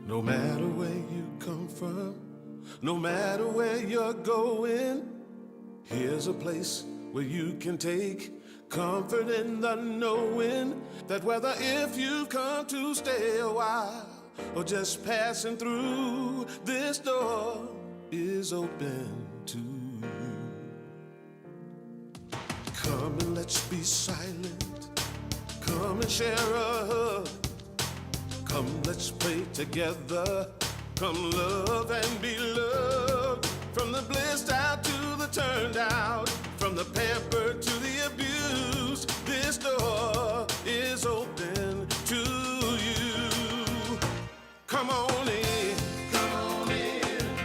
No matter where you come from, no matter where you're going, here's a place where you can take comfort in the knowing that whether if you've come to stay a while or just passing through, this door is open to you. Come and let's be silent. Come and share a hug. Come, let's pray together. Come, love and be loved. From the blissed out to the turned out, from the pampered to the abused, this door is open to you. Come on in. Come on in.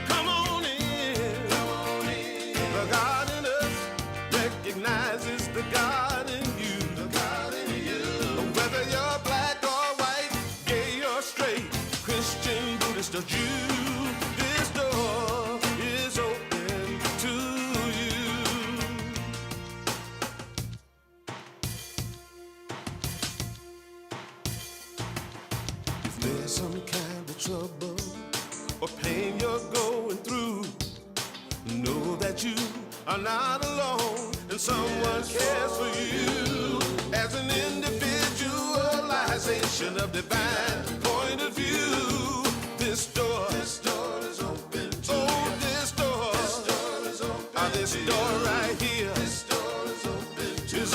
Come on in. Come on in. The God in us recognizes the God in you. The God in you. Whether you're black or white, gay or straight, Christian, Buddhist or Jew, this door is open to you. If there's some kind of trouble or pain you're going through, know that you are not alone and someone cares for you. As an individualization of divine point of view, this door is open to you. This door is open. This door right here is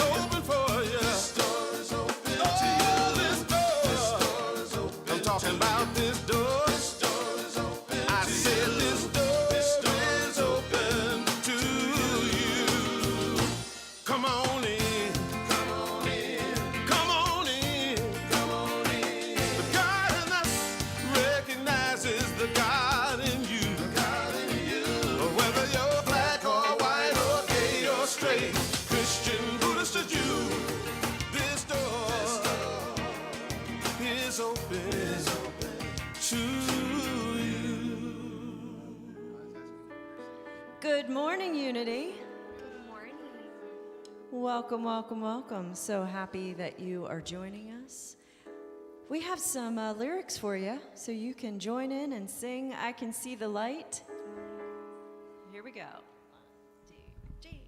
open for you. This door is open to you. This door is open. I'm talking about this door. This door is open. I said this door is open to you. Come on in. Come on in. Come on in. Come on in. The God in us recognizes the God in you. The God in you. Whether you're black or white or gay or straight, Christian, Buddhist or Jew, this door is open to you. Good morning, Unity. Good morning. Welcome, welcome, welcome. So happy that you are joining us. We have some lyrics for you, so you can join in and sing I Can See the Light. Here we go. D, G,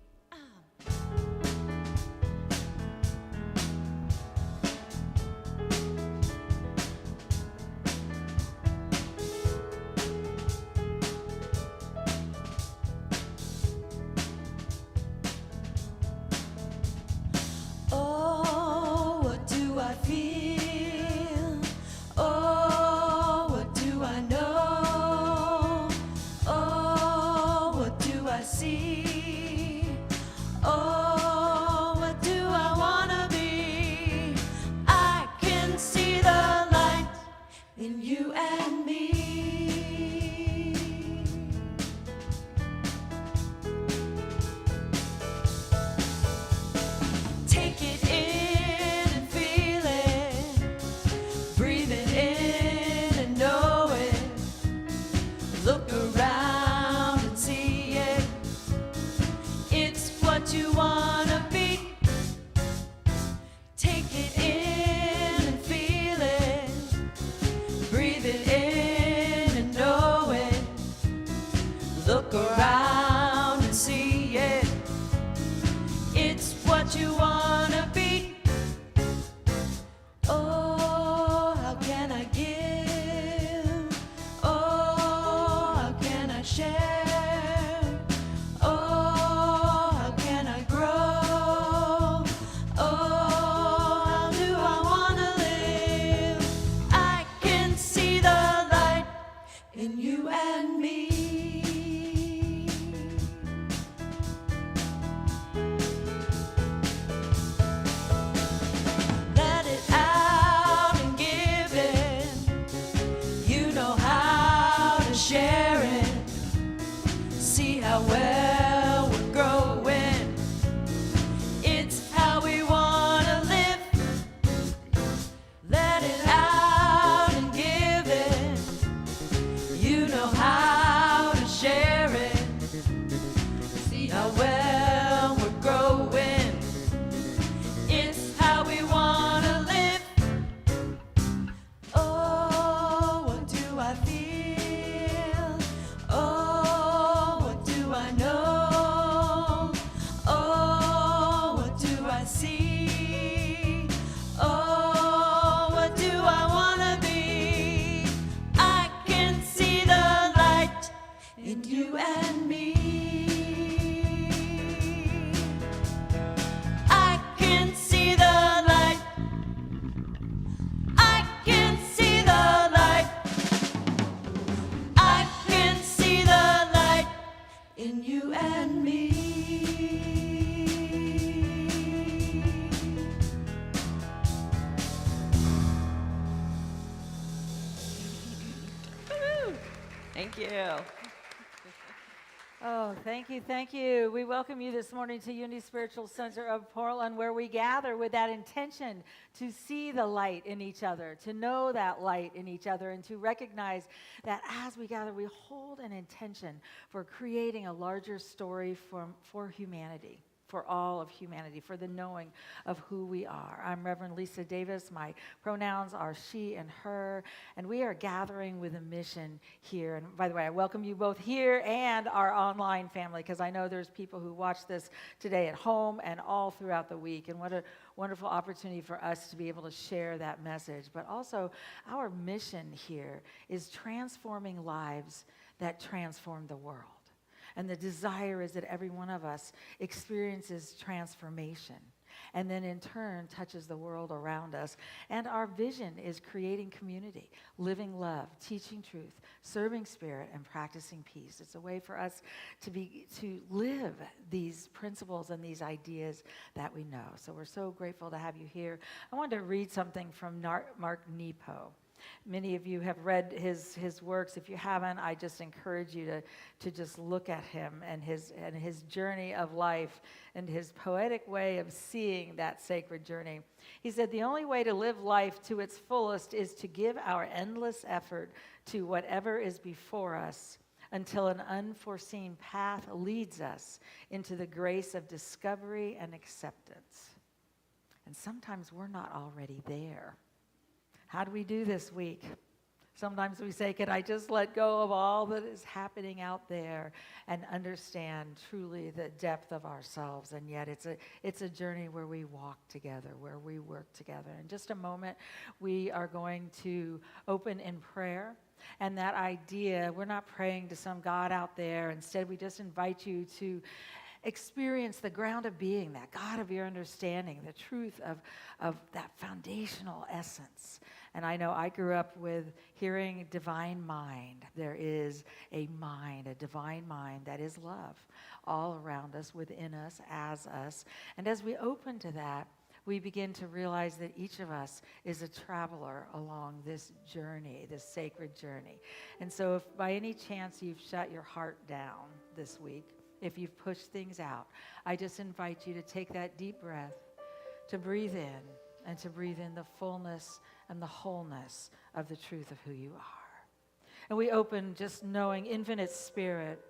Oh, what do I feel? Oh, what do I know? Oh, what do I see? Oh, what do I wanna be? I can see the light in you and me. Take it in and feel it. Breathe it in and know it. Look around and see it. It's what you wanna be. Take it in and feel it. Breathe it in and know it. Look around and see it. It's what you wanna be. Oh, how can I give? Oh, how can I share? Oh, how can I grow? Oh, how do I wanna live? I can see the light in you and me. Let it out and give it. You know how to share it. See how well we're growing. It's how we wanna live. Let it out and give it. You know how to share it. See how well we're growing. It's how we wanna live. Oh, what do I between you and me. Woo! Thank you. Oh, thank you, thank you. We welcome you this morning to Unity Spiritual Center of Portland, where we gather with that intention to see the light in each other, to know that light in each other, and to recognize that as we gather, we hold an intention for creating a larger story for humanity. For all of humanity, for the knowing of who we are. I'm Reverend Lisa Davis. My pronouns are she and her, and we are gathering with a mission here. And by the way, I welcome you both here and our online family, because I know there's people who watch this today at home and all throughout the week. And what a wonderful opportunity for us to be able to share that message. But also, our mission here is transforming lives that transform the world. And the desire is that every one of us experiences transformation and then in turn touches the world around us. And our vision is creating community, living love, teaching truth, serving spirit, and practicing peace. It's a way for us to live these principles and these ideas that we know. So we're so grateful to have you here. I wanted to read something from Mark Nepo. Many of you have read his works. If you haven't, I just encourage you to just look at him and his journey of life and his poetic way of seeing that sacred journey. He said, the only way to live life to its fullest is to give our endless effort to whatever is before us until an unforeseen path leads us into the grace of discovery and acceptance. And sometimes we're not already there. How do we do this week? Sometimes we say, can I just let go of all that is happening out there and understand truly the depth of ourselves? And yet it's a journey where we walk together, where we work together. In just a moment, we are going to open in prayer. And that idea, we're not praying to some God out there. Instead, we just invite you to experience the ground of being, that God of your understanding, the truth of that foundational essence. And I know I grew up with hearing divine mind. There is a mind, a divine mind that is love all around us, within us, as us. And as we open to that, we begin to realize that each of us is a traveler along this journey, this sacred journey. And so if by any chance you've shut your heart down this week, if you've pushed things out, I just invite you to take that deep breath, to breathe in, and to breathe in the fullness and the wholeness of the truth of who you are. And we open just knowing, Infinite Spirit,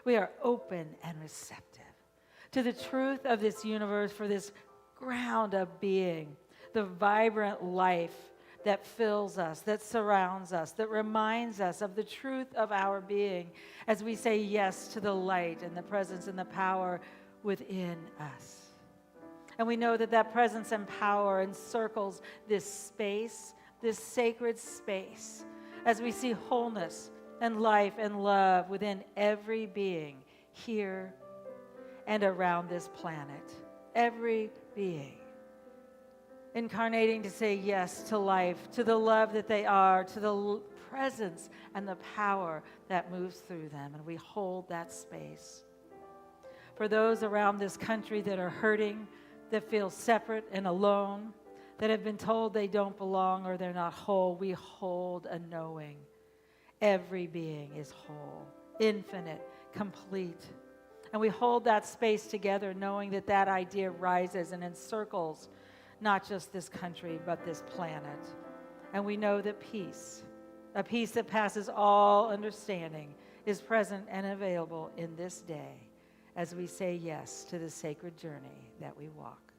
we are open and receptive to the truth of this universe, for this ground of being, the vibrant life that fills us, that surrounds us, that reminds us of the truth of our being as we say yes to the light and the presence and the power within us. And we know that that presence and power encircles this space, this sacred space, as we see wholeness and life and love within every being here and around this planet. Every being. Incarnating to say yes to life, to the love that they are, to the presence and the power that moves through them. And we hold that space. For those around this country that are hurting, that feel separate and alone, that have been told they don't belong or they're not whole, we hold a knowing. Every being is whole, infinite, complete. And we hold that space together, knowing that that idea rises and encircles not just this country, but this planet. And we know that peace, a peace that passes all understanding, is present and available in this day as we say yes to the sacred journey that we walk.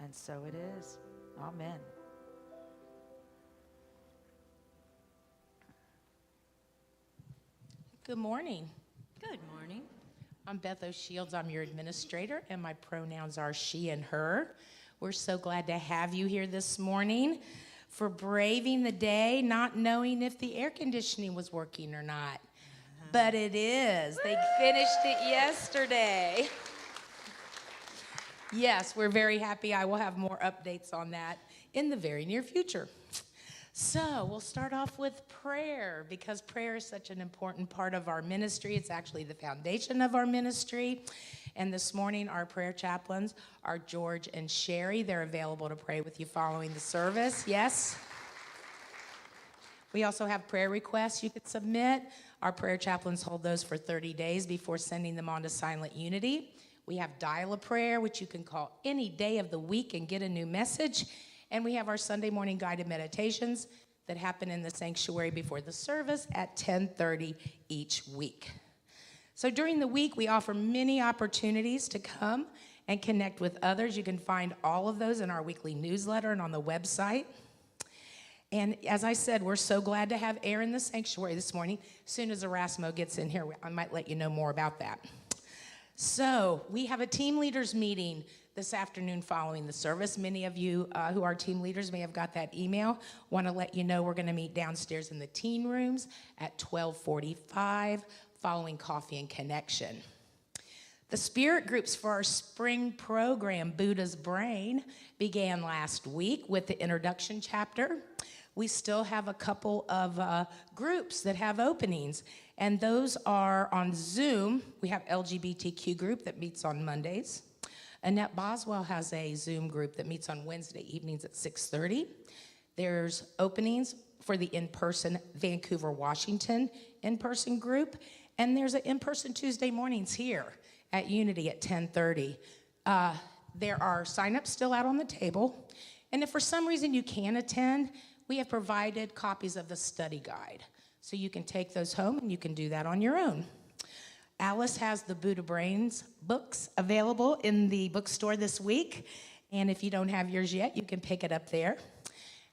And so it is. Amen. Good morning. Good morning. I'm Beth O'Shields. I'm your administrator, and my pronouns are she and her. We're so glad to have you here this morning for braving the day, not knowing if the air conditioning was working or not. But it is. They finished it yesterday. Yes, we're very happy. I will have more updates on that in the very near future. So we'll start off with prayer because prayer is such an important part of our ministry. It's actually the foundation of our ministry. And this morning, our prayer chaplains are George and Sherry. They're available to pray with you following the service. Yes? We also have prayer requests you could submit. Our prayer chaplains hold those for 30 days before sending them on to Silent Unity. We have Dial-A-Prayer, which you can call any day of the week and get a new message. And we have our Sunday morning guided meditations that happen in the sanctuary before the service at 10:30 each week. So during the week, we offer many opportunities to come and connect with others. You can find all of those in our weekly newsletter and on the website. And as I said, we're so glad to have air in the sanctuary this morning. As soon as Erasmo gets in here, I might let you know more about that. So we have a team leaders meeting this afternoon following the service. Many of you who are team leaders may have got that email. Want to let you know we're going to meet downstairs in the teen rooms at 12:45 following coffee and connection. The spirit groups for our spring program, Buddha's Brain, began last week with the introduction chapter. We still have a couple of groups that have openings, and those are on Zoom. We have LGBTQ group that meets on Mondays. Annette Boswell has a Zoom group that meets on Wednesday evenings at 6:30. There's openings for the in-person Vancouver, Washington in-person group, and there's an in-person Tuesday mornings here at Unity at 10:30. There are sign-ups still out on the table, and if for some reason you can't attend, we have provided copies of the study guide, so you can take those home and you can do that on your own. Alice has the Buddha Brains books available in the bookstore this week, and if you don't have yours yet, you can pick it up there.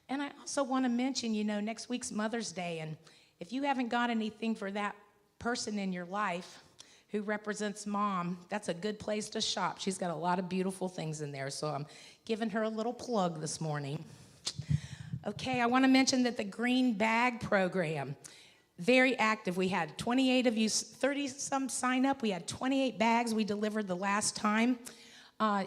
And I also want to mention, next week's Mother's Day, and if you haven't got anything for that person in your life who represents mom, that's a good place to shop. She's got a lot of beautiful things in there, so I'm giving her a little plug this morning. Okay, I want to mention that the Green Bag Program, very active. We had 28 of you, 30-some sign up. We had 28 bags we delivered the last time.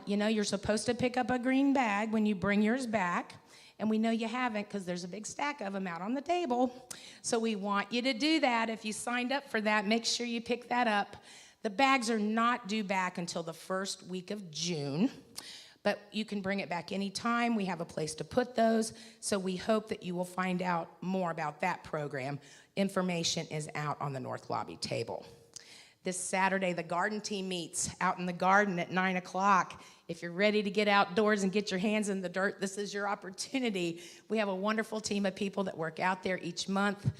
You're supposed to pick up a green bag when you bring yours back. And we know you haven't because there's a big stack of them out on the table. So we want you to do that. If you signed up for that, make sure you pick that up. The bags are not due back until the first week of June. But you can bring it back anytime. We have a place to put those. So we hope that you will find out more about that program. Information is out on the North Lobby table. This Saturday, the garden team meets out in the garden at 9 o'clock. If you're ready to get outdoors and get your hands in the dirt, this is your opportunity. We have a wonderful team of people that work out there each month.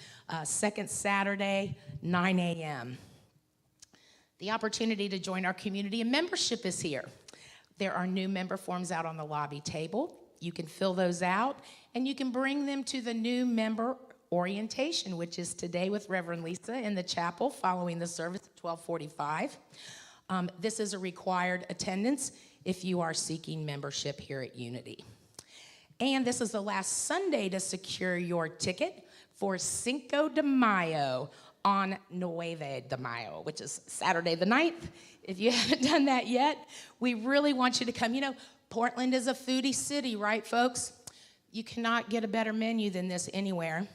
Second Saturday, 9 a.m. The opportunity to join our community and membership is here. There are new member forms out on the lobby table. You can fill those out, and you can bring them to the new member orientation, which is today with Reverend Lisa in the chapel following the service at 12:45. This is a required attendance if you are seeking membership here at Unity. And this is the last Sunday to secure your ticket for Cinco de Mayo on 9 de Mayo, which is Saturday the 9th. If you haven't done that yet, we really want you to come. Portland is a foodie city, right, folks? You cannot get a better menu than this anywhere.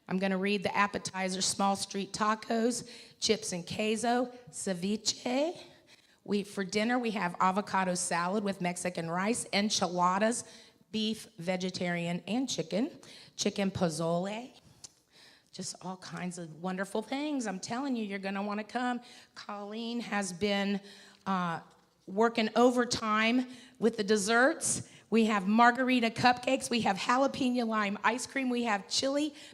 I'm going to read the appetizer: small street tacos, chips and queso, ceviche. For dinner, we have avocado salad with Mexican rice, enchiladas, beef, vegetarian, and chicken pozole. Just all kinds of wonderful things. I'm telling you, you're going to want to come. Colleen has been working overtime with the desserts. We have margarita cupcakes. We have jalapeno lime ice cream. We have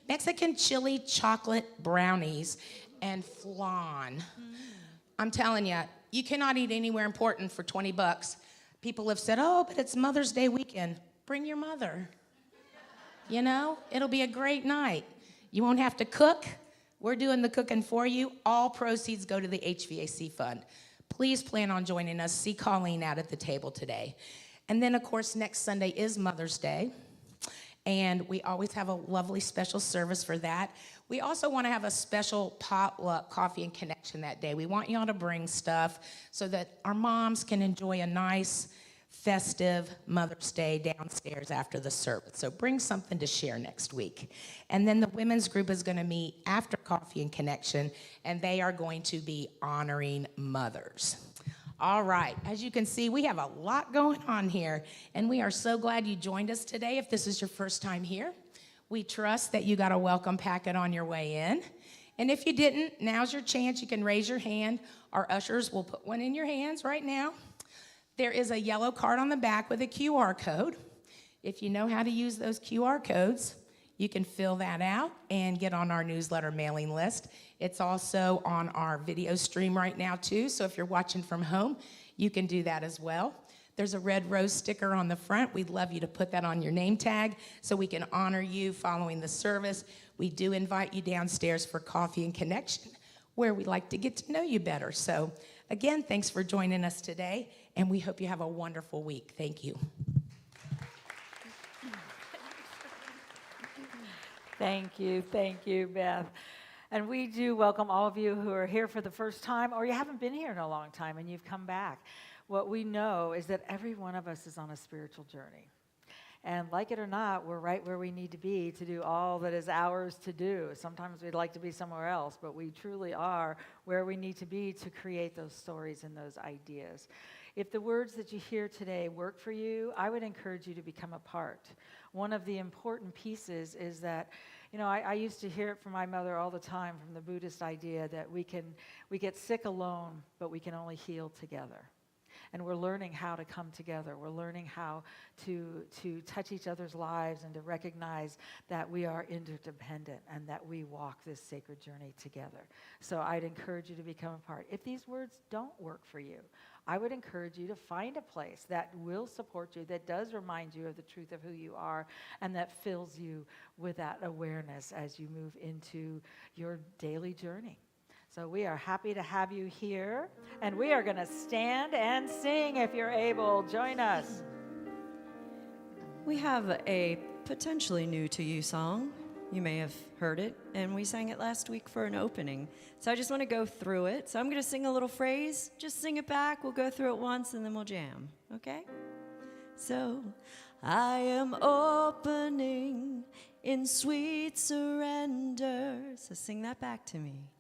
Mexican chili chocolate brownies and flan. I'm telling you, you cannot eat anywhere important for $20. People have said, oh, but it's Mother's Day weekend. Bring your mother. It'll be a great night. You won't have to cook. We're doing the cooking for you. All proceeds go to the HVAC fund. Please plan on joining us. See Colleen out at the table today. And then, of course, next Sunday is Mother's Day, and we always have a lovely special service for that. We also want to have a special potluck coffee and connection that day. We want y'all to bring stuff so that our moms can enjoy a nice festive Mother's Day downstairs after the service. So bring something to share next week. And then the women's group is going to meet after Coffee and Connection, and they are going to be honoring mothers. All right, as you can see, we have a lot going on here, and we are so glad you joined us today. If this is your first time here, we trust that you got a welcome packet on your way in. And if you didn't, now's your chance. You can raise your hand. Our ushers will put one in your hands right now. There is a yellow card on the back with a QR code. If you know how to use those QR codes, you can fill that out and get on our newsletter mailing list. It's also on our video stream right now too, so if you're watching from home, you can do that as well. There's a red rose sticker on the front. We'd love you to put that on your name tag so we can honor you following the service. We do invite you downstairs for Coffee and Connection, where we like to get to know you better. So again, thanks for joining us today, and we hope you have a wonderful week. Thank you. Thank you, Beth. And we do welcome all of you who are here for the first time, or you haven't been here in a long time and you've come back. What we know is that every one of us is on a spiritual journey. And like it or not, we're right where we need to be to do all that is ours to do. Sometimes we'd like to be somewhere else, but we truly are where we need to be to create those stories and those ideas. If the words that you hear today work for you, I would encourage you to become a part. One of the important pieces is that, I used to hear it from my mother all the time, from the Buddhist idea that we get sick alone, but we can only heal together. And we're learning how to come together. We're learning how to touch each other's lives and to recognize that we are interdependent and that we walk this sacred journey together. So I'd encourage you to become a part. If these words don't work for you, I would encourage you to find a place that will support you, that does remind you of the truth of who you are, and that fills you with that awareness as you move into your daily journey. So we are happy to have you here, and we are going to stand and sing if you're able. Join us. We have a potentially new to you song. You may have heard it, and we sang it last week for an opening. So I just want to go through it. So I'm going to sing a little phrase. Just sing it back. We'll go through it once, and then we'll jam. Okay? So, I am opening in sweet surrender. So sing that back to me.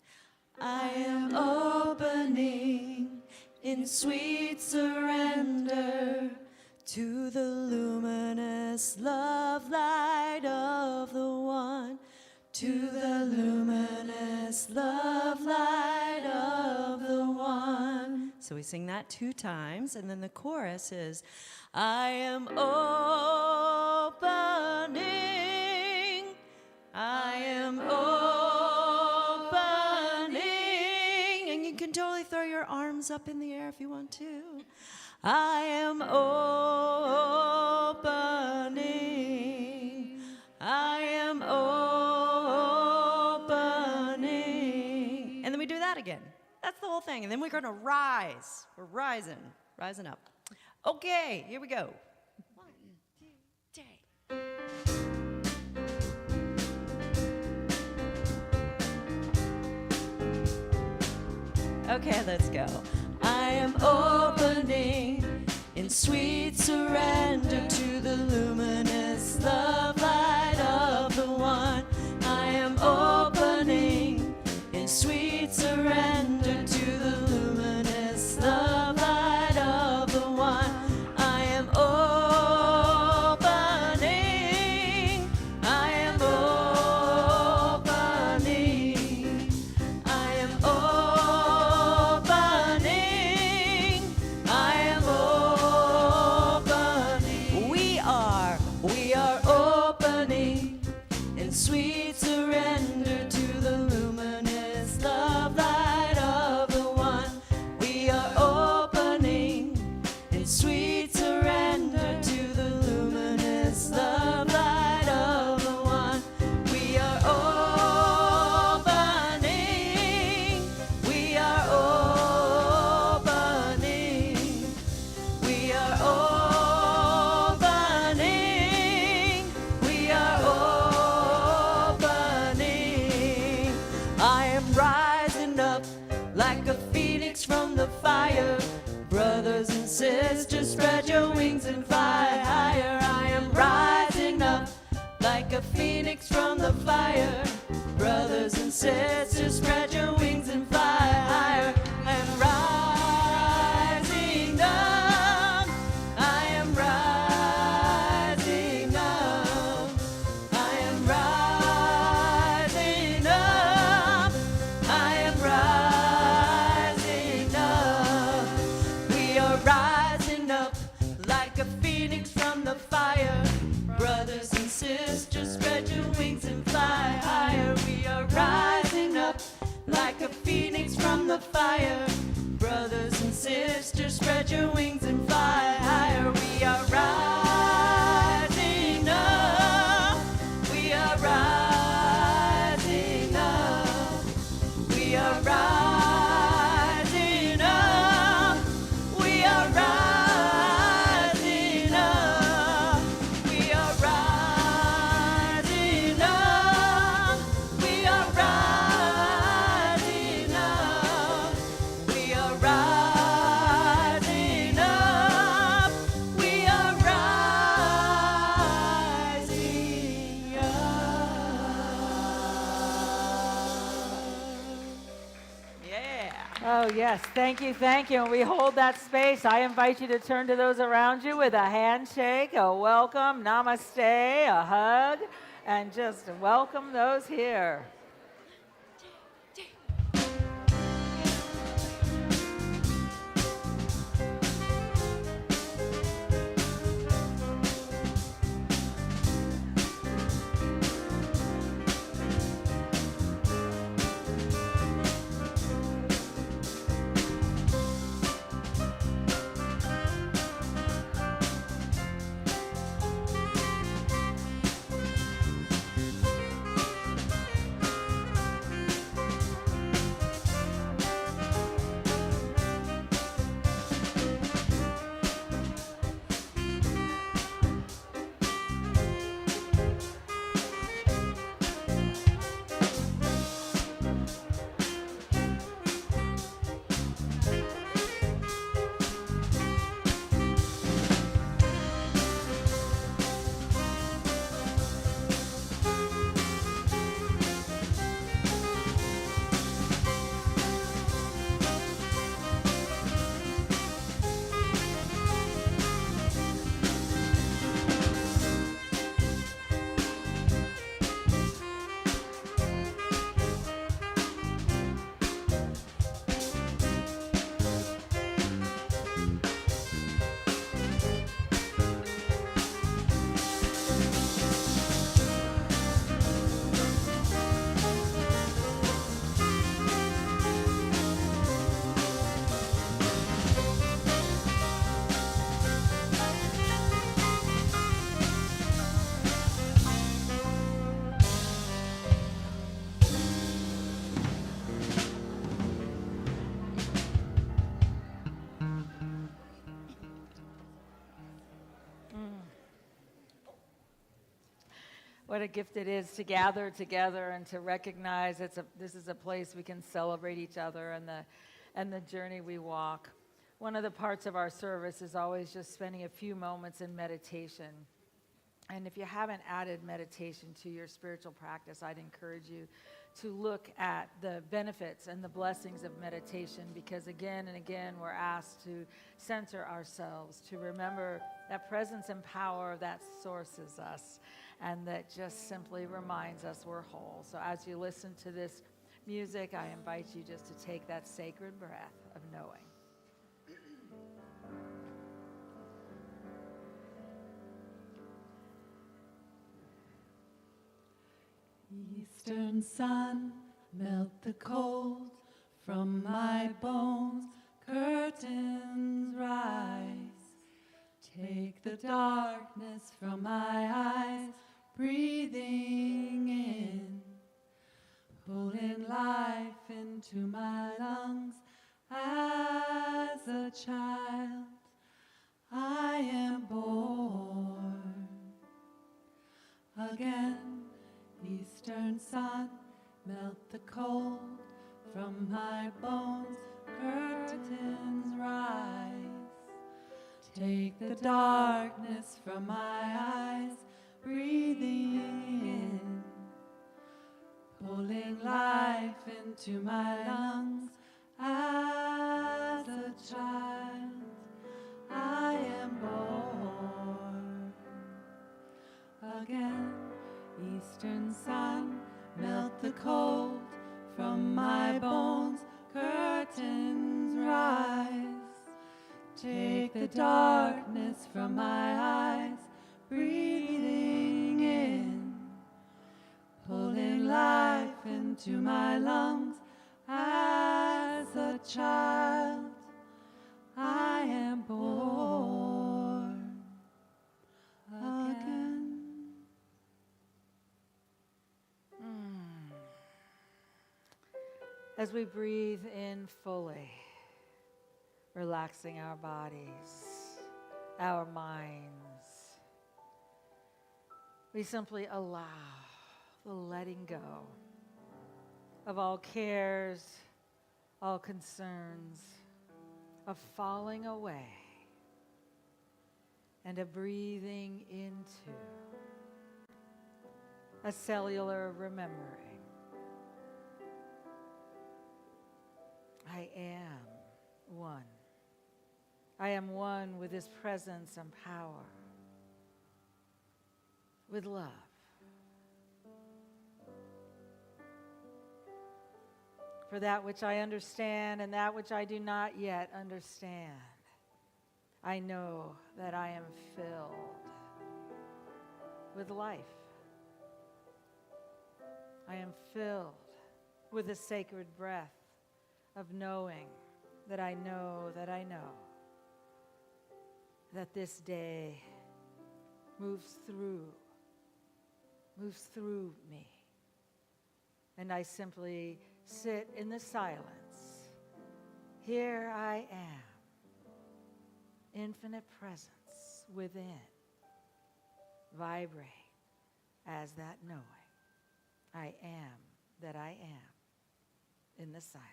I am opening in sweet surrender to the luminous love light of the one, to the luminous love light of the one. So we sing that 2 times, and then the chorus is, I am opening, I am opening, and you can totally throw your arms up in the air if you want to. I am opening, I am opening. And then we do that again. That's the whole thing. And then we're going to rise. We're rising up. Okay, here we go. 1, 2, 3. Okay, let's go. I am opening in sweet surrender to the luminous love light of the one. I am opening in sweet surrender to the luminous love light of the one. I am opening, I am opening, I am opening. sisters, spread your wings and fly higher. I am rising up like a phoenix from the fire. Brothers and sisters, spread your wings and fly higher. I am rising up. I am rising up. I am rising up. I am rising up. We are rising up like a phoenix from the fire. Brothers and sisters, spread your wings and fly higher. We are rising up like a phoenix from the fire. Brothers and sisters, spread your wings and fly higher. We are rising up. We are rising up. We are rising up. We are rising up. We are rising up. We are rising up. We are rising up. We are rising up. Yeah. Oh, yes. Thank you. Thank you. And we hold that space. I invite you to turn to those around you with a handshake, a welcome, namaste, a hug, and just welcome those here. What a gift it is to gather together and to recognize this is a place we can celebrate each other and the journey we walk. One of the parts of our service is always just spending a few moments in meditation. And if you haven't added meditation to your spiritual practice, I'd encourage you to look at the benefits and the blessings of meditation, because again and again we're asked to center ourselves, to remember that presence and power that sources us and that just simply reminds us we're whole. So as you listen to this music, I invite you just to take that sacred breath of knowing. Eastern sun, melt the cold from my bones, curtains rise. Take the darkness from my eyes, breathing in, pulling life into my lungs. As a child, I am born again. Eastern sun, melt the cold from my bones, curtains rise. Take the darkness from my eyes, breathing in, pulling life into my lungs. As a child, I am born again. Eastern sun, melt the cold from my bones. Curtains rise. Take the darkness from my eyes, breathing in, pulling life into my lungs. As a child, I am born again. As we breathe in fully, relaxing our bodies, our minds, we simply allow the letting go of all cares, all concerns, of falling away, and a breathing into a cellular remembering. I am one. I am one with His presence and power, with love. For that which I understand and that which I do not yet understand, I know that I am filled with life. I am filled with the sacred breath of knowing that I know that I know that this day moves through me. And I simply sit in the silence. Here I am, infinite presence within, vibrate as that knowing. I am that I am in the silence.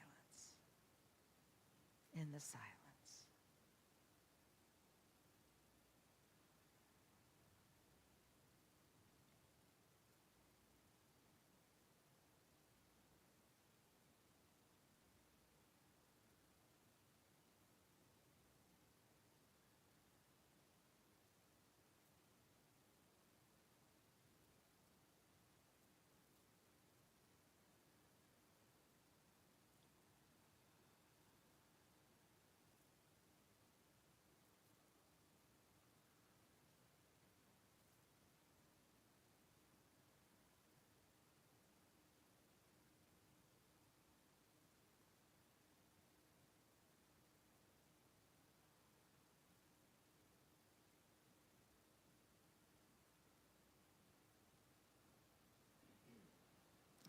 In the silence.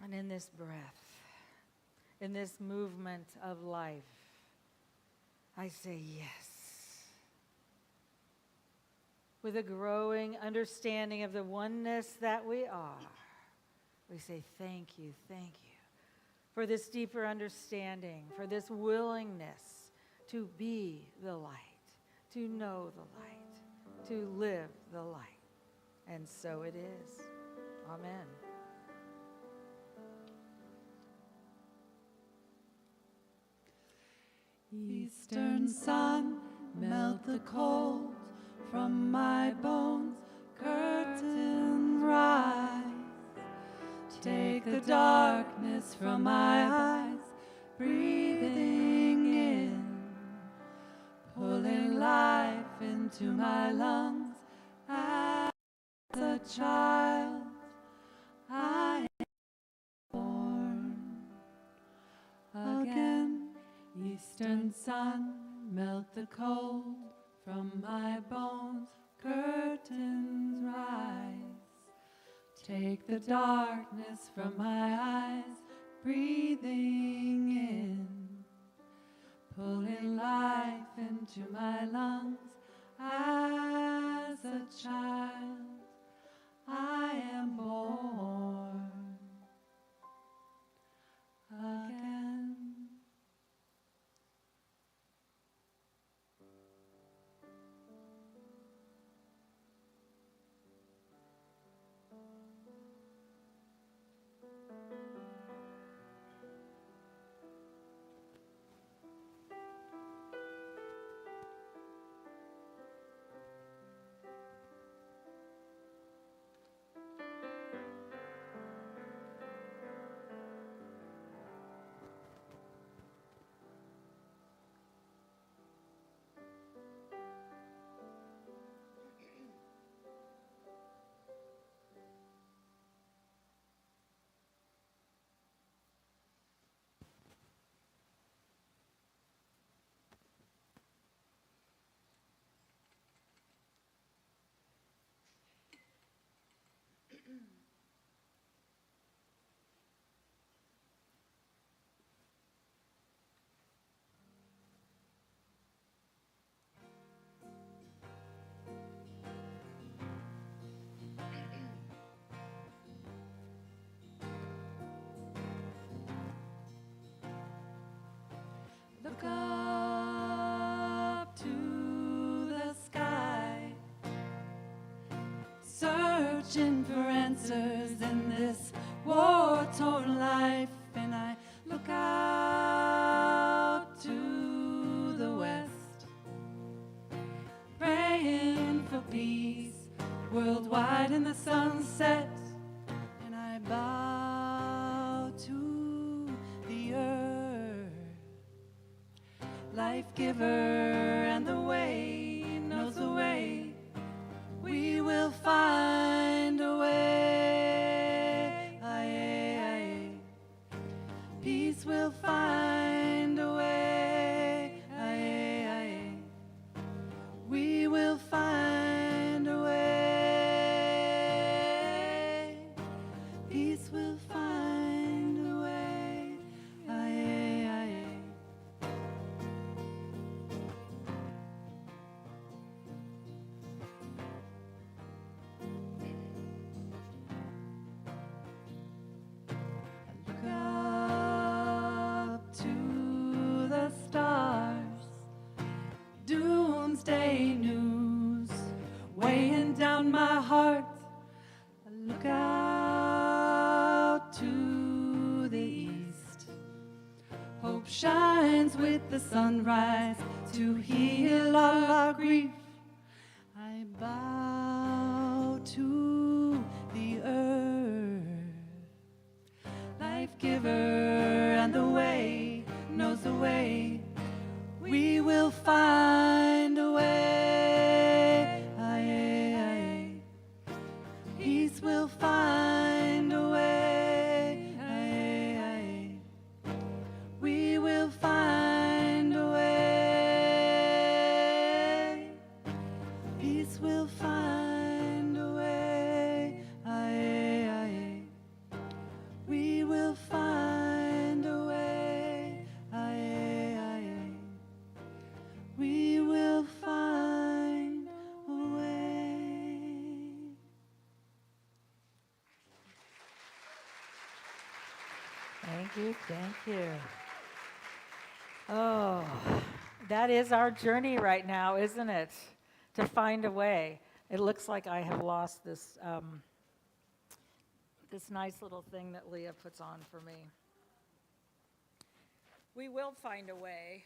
And in this breath, in this movement of life, I say yes. With a growing understanding of the oneness that we are, we say thank you for this deeper understanding, for this willingness to be the light, to know the light, to live the light. And so it is. Amen. Eastern sun, melt the cold from my bones. Curtains rise. Take the darkness from my eyes. Breathing in, pulling life into my lungs. As a child, I am born again. Eastern sun, melt the cold from my bones. Curtains rise. Take the darkness from my eyes. Breathing in, pulling life into my lungs. As a child, I am born again. Look up to the sky, searching for answers in this war-torn life. And I look out to the west, praying for peace worldwide in the sunset. And I bow to the earth, life giver, and the way knows the way. We will find a way. Aye, aye. Peace will find a way. Aye, aye. We will find a way. Peace will find a way. Aye, aye. Look up to the stars, doomsday news weighing down my heart. Look out to the east, hope shines with the sunrise to heal all our grief. I bow to the earth, life giver, and the way knows the way. We will find a way. Aye, aye. Peace will find a way. Aye, aye. We will find a way. Peace will find a way. Aye, aye. We will find a way. Aye, aye. We will find a way. Thank you, thank you. Oh, that is our journey right now, isn't it? To find a way. It looks like I have lost this this nice little thing that Leah puts on for me. We will find a way.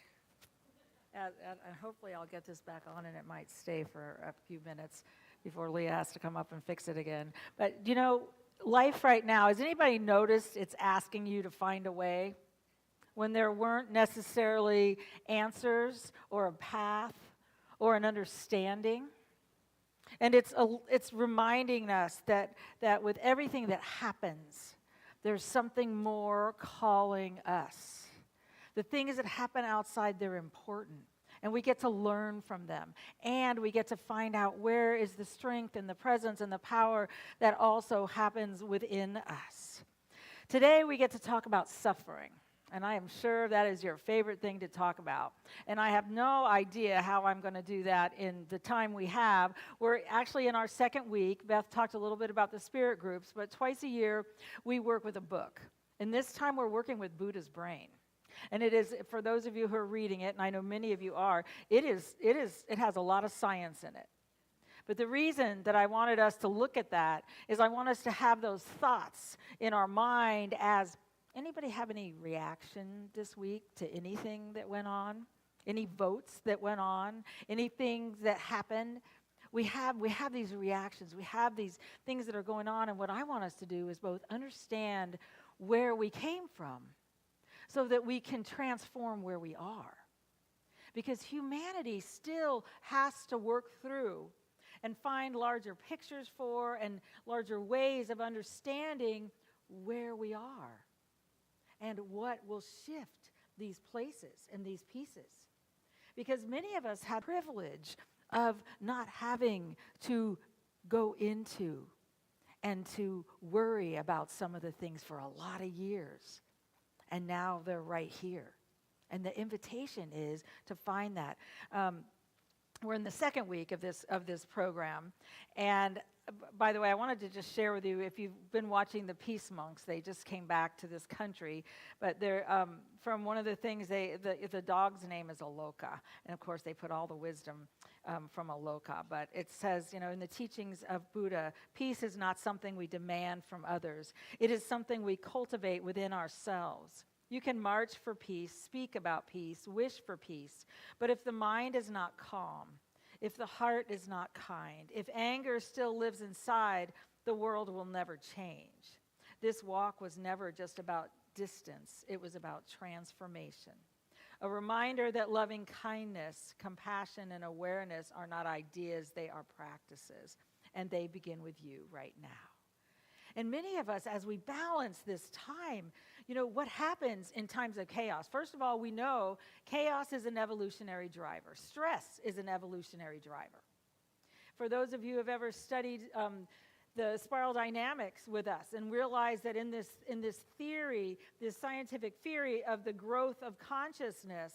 And hopefully I'll get this back on and it might stay for a few minutes before Leah has to come up and fix it again. But you know, life right now, has anybody noticed it's asking you to find a way? When there weren't necessarily answers or a path or an understanding. And it's reminding us that with everything that happens, there's something more calling us. The things that happen outside, they're important. And we get to learn from them. And we get to find out where is the strength and the presence and the power that also happens within us. Today we get to talk about suffering. And I am sure that is your favorite thing to talk about. And I have no idea how I'm going to do that in the time we have. We're actually in our second week. Beth talked a little bit about the spirit groups, but twice a year we work with a book. And this time we're working with Buddha's Brain. And it is, for those of you who are reading it, and I know many of you are, it has a lot of science in it. But the reason that I wanted us to look at that is I want us to have those thoughts in our mind as, anybody have any reaction this week to anything that went on? Any votes that went on? Anything that happened? We have these reactions. We have these things that are going on. And what I want us to do is both understand where we came from so that we can transform where we are. Because humanity still has to work through and find larger pictures for and larger ways of understanding where we are and what will shift these places and these pieces. Because many of us have the privilege of not having to go into and to worry about some of the things for a lot of years. And now they're right here. And the invitation is to find that. We're in the second week of this program. And by the way, I wanted to just share with you, if you've been watching the Peace Monks, they just came back to this country. But they're, from one of the things, the dog's name is Aloka. And of course, they put all the wisdom from Aloka. But it says, in the teachings of Buddha, peace is not something we demand from others. It is something we cultivate within ourselves. You can march for peace, speak about peace, wish for peace. But if the mind is not calm, if the heart is not kind, if anger still lives inside, the world will never change. This walk was never just about distance. It was about transformation. A reminder that loving kindness, compassion, and awareness are not ideas, they are practices. And they begin with you right now. And many of us, as we balance this time, what happens in times of chaos? First of all, we know chaos is an evolutionary driver. Stress is an evolutionary driver. For those of you who have ever studied the spiral dynamics with us and realize that in this theory, this scientific theory of the growth of consciousness,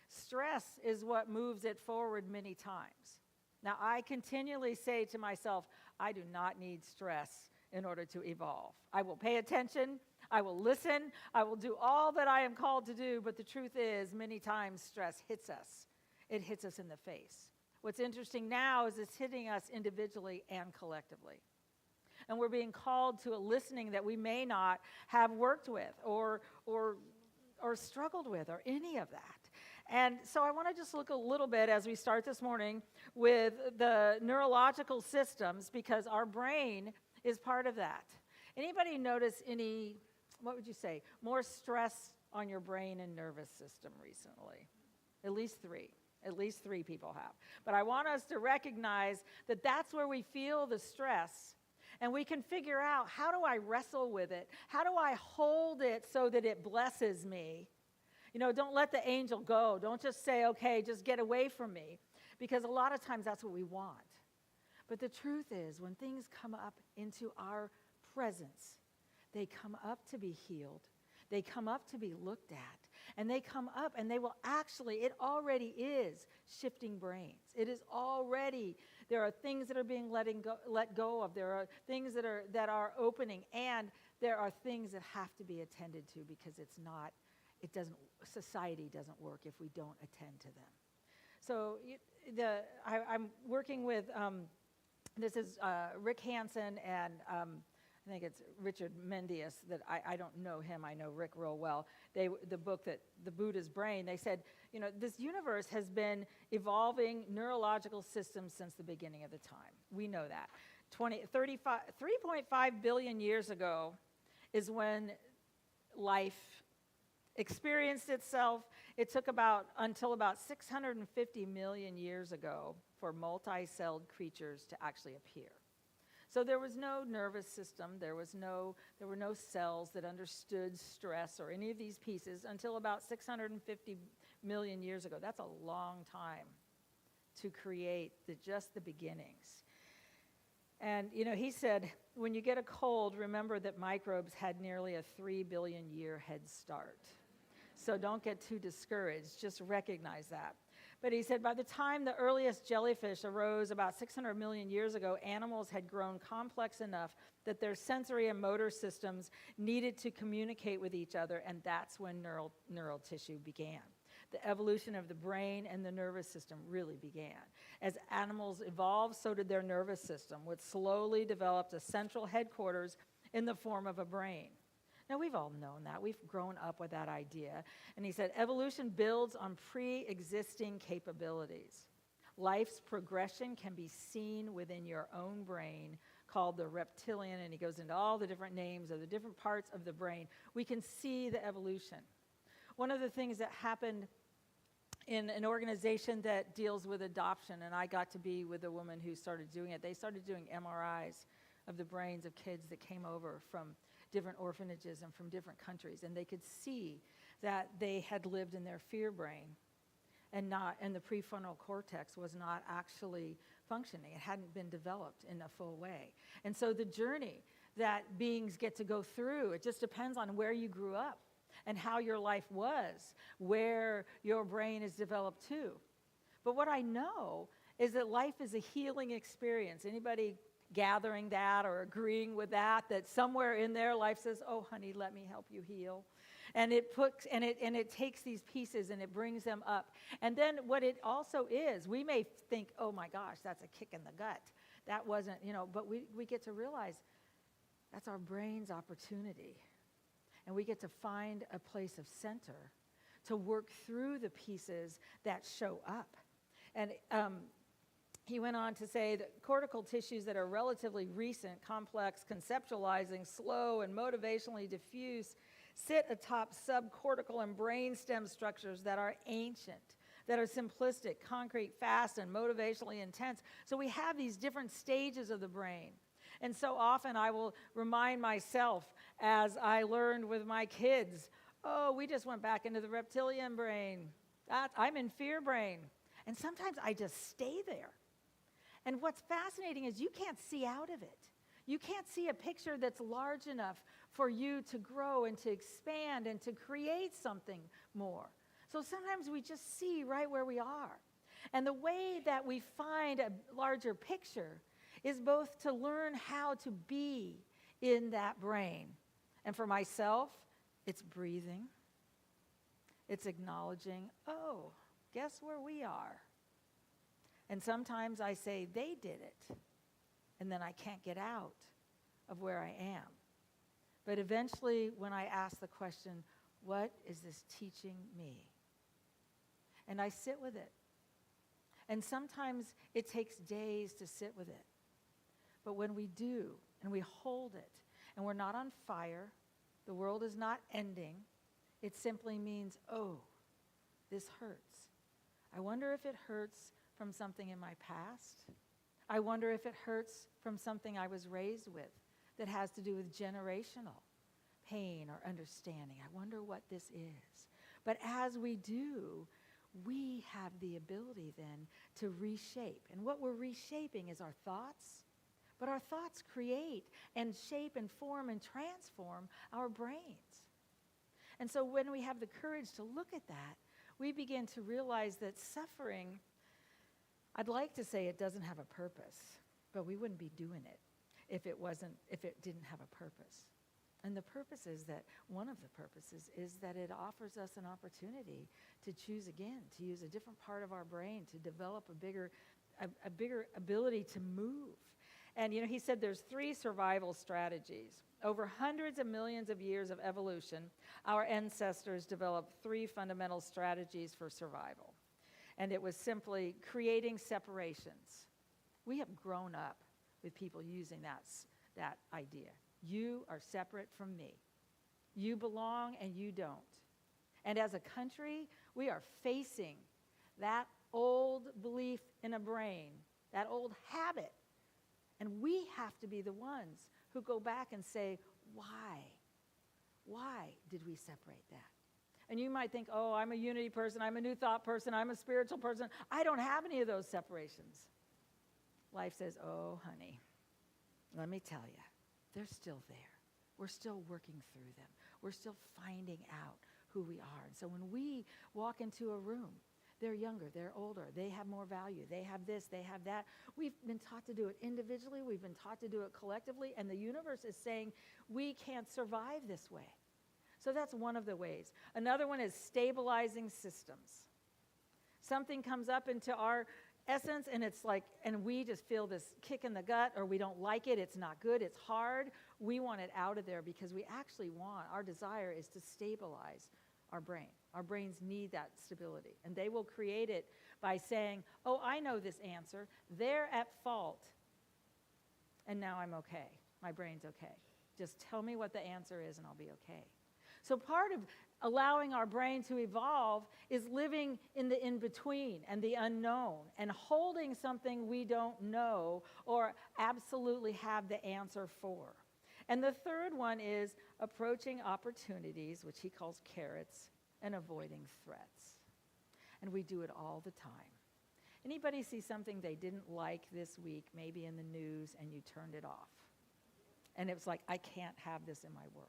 stress is what moves it forward many times. Now, I continually say to myself, I do not need stress in order to evolve. I will pay attention, I will listen, I will do all that I am called to do, but the truth is, many times stress hits us. It hits us in the face. What's interesting now is it's hitting us individually and collectively. And we're being called to a listening that we may not have worked with or struggled with or any of that. And so I want to just look a little bit as we start this morning with the neurological systems, because our brain is part of that. Anybody notice any, what would you say, more stress on your brain and nervous system recently? At least three. At least three people have. But I want us to recognize that that's where we feel the stress. And we can figure out, how do I wrestle with it? How do I hold it so that it blesses me? Don't let the angel go. Don't just say, okay, just get away from me. Because a lot of times that's what we want. But the truth is, when things come up into our presence, they come up to be healed. They come up to be looked at. And they come up and they will actually, it already is shifting brains. It is already, there are things that are being let go of. There are things that are opening. And there are things that have to be attended to, because society doesn't work if we don't attend to them. So I'm working with, this is Rick Hansen and I think it's Richard Mendius, that I don't know him, I know Rick real well. The book, that The Buddha's Brain, they said, this universe has been evolving neurological systems since the beginning of the time. We know that. 3.5 billion years ago is when life experienced itself. It took until about 650 million years ago for multi-celled creatures to actually appear. So there was no nervous system, there were no cells that understood stress or any of these pieces until about 650 million years ago. That's a long time to create just the beginnings. And he said, when you get a cold, remember that microbes had nearly a 3 billion year head start. So don't get too discouraged, just recognize that. But he said, by the time the earliest jellyfish arose about 600 million years ago, animals had grown complex enough that their sensory and motor systems needed to communicate with each other, and that's when neural tissue began. The evolution of the brain and the nervous system really began. As animals evolved, so did their nervous system, which slowly developed a central headquarters in the form of a brain. Now, we've all known that. We've grown up with that idea. And he said, evolution builds on pre-existing capabilities. Life's progression can be seen within your own brain, called the reptilian, and he goes into all the different names of the different parts of the brain. We can see the evolution. One of the things that happened in an organization that deals with adoption, and I got to be with a woman who started doing it, they started doing MRIs of the brains of kids that came over from different orphanages and from different countries, and they could see that they had lived in their fear brain. and the prefrontal cortex was not actually functioning. It hadn't been developed in a full way. And so the journey that beings get to go through, it just depends on where you grew up and how your life was, where your brain is developed to. But what I know is that life is a healing experience. Anybody gathering that or agreeing with that somewhere in their life says, oh, honey, let me help you heal. And it takes these pieces and it brings them up. And then what it also is, we may think, oh my gosh, that's a kick in the gut. That wasn't, but we get to realize that's our brain's opportunity. And we get to find a place of center to work through the pieces that show up. And he went on to say that cortical tissues that are relatively recent, complex, conceptualizing, slow, and motivationally diffuse sit atop subcortical and brainstem structures that are ancient, that are simplistic, concrete, fast, and motivationally intense. So we have these different stages of the brain. And so often I will remind myself, as I learned with my kids, oh, we just went back into the reptilian brain. I'm in fear brain. And sometimes I just stay there. And what's fascinating is you can't see out of it. You can't see a picture that's large enough for you to grow and to expand and to create something more. So sometimes we just see right where we are. And the way that we find a larger picture is both to learn how to be in that brain. And for myself, it's breathing. It's acknowledging, oh, guess where we are? And sometimes I say, they did it. And then I can't get out of where I am. But eventually, when I ask the question, what is this teaching me? And I sit with it. And sometimes it takes days to sit with it. But when we do, and we hold it, and we're not on fire, the world is not ending, it simply means, oh, this hurts. I wonder if it hurts from something in my past. I wonder if it hurts from something I was raised with that has to do with generational pain or understanding. I wonder what this is. But as we do, we have the ability then to reshape. And what we're reshaping is our thoughts. But our thoughts create and shape and form and transform our brains. And so when we have the courage to look at that, we begin to realize that suffering, I'd like to say it doesn't have a purpose, but we wouldn't be doing it if it didn't have a purpose. And the purpose is that, one of the purposes is that it offers us an opportunity to choose again, to use a different part of our brain, to develop a bigger ability to move. And he said there's 3 survival strategies. Over hundreds of millions of years of evolution, our ancestors developed 3 fundamental strategies for survival. And it was simply creating separations. We have grown up with people using that idea. You are separate from me. You belong and you don't. And as a country, we are facing that old belief in a brain, that old habit. And we have to be the ones who go back and say, why? Why did we separate that? And you might think, oh, I'm a unity person, I'm a new thought person, I'm a spiritual person. I don't have any of those separations. Life says, oh, honey, let me tell you, they're still there. We're still working through them. We're still finding out who we are. And so when we walk into a room, they're younger, they're older, they have more value, they have this, they have that. We've been taught to do it individually, we've been taught to do it collectively, and the universe is saying we can't survive this way. So that's one of the ways. Another one is stabilizing systems. Something comes up into our essence and it's like, and we just feel this kick in the gut, or we don't like it, it's not good, it's hard. We want it out of there because we actually our desire is to stabilize our brain. Our brains need that stability. And they will create it by saying, oh, I know this answer. They're at fault. And now I'm okay. My brain's okay. Just tell me what the answer is and I'll be okay. So part of allowing our brain to evolve is living in the in-between and the unknown and holding something we don't know or absolutely have the answer for. And the third one is approaching opportunities, which he calls carrots, and avoiding threats. And we do it all the time. Anybody see something they didn't like this week, maybe in the news, and you turned it off? And it was like, I can't have this in my world.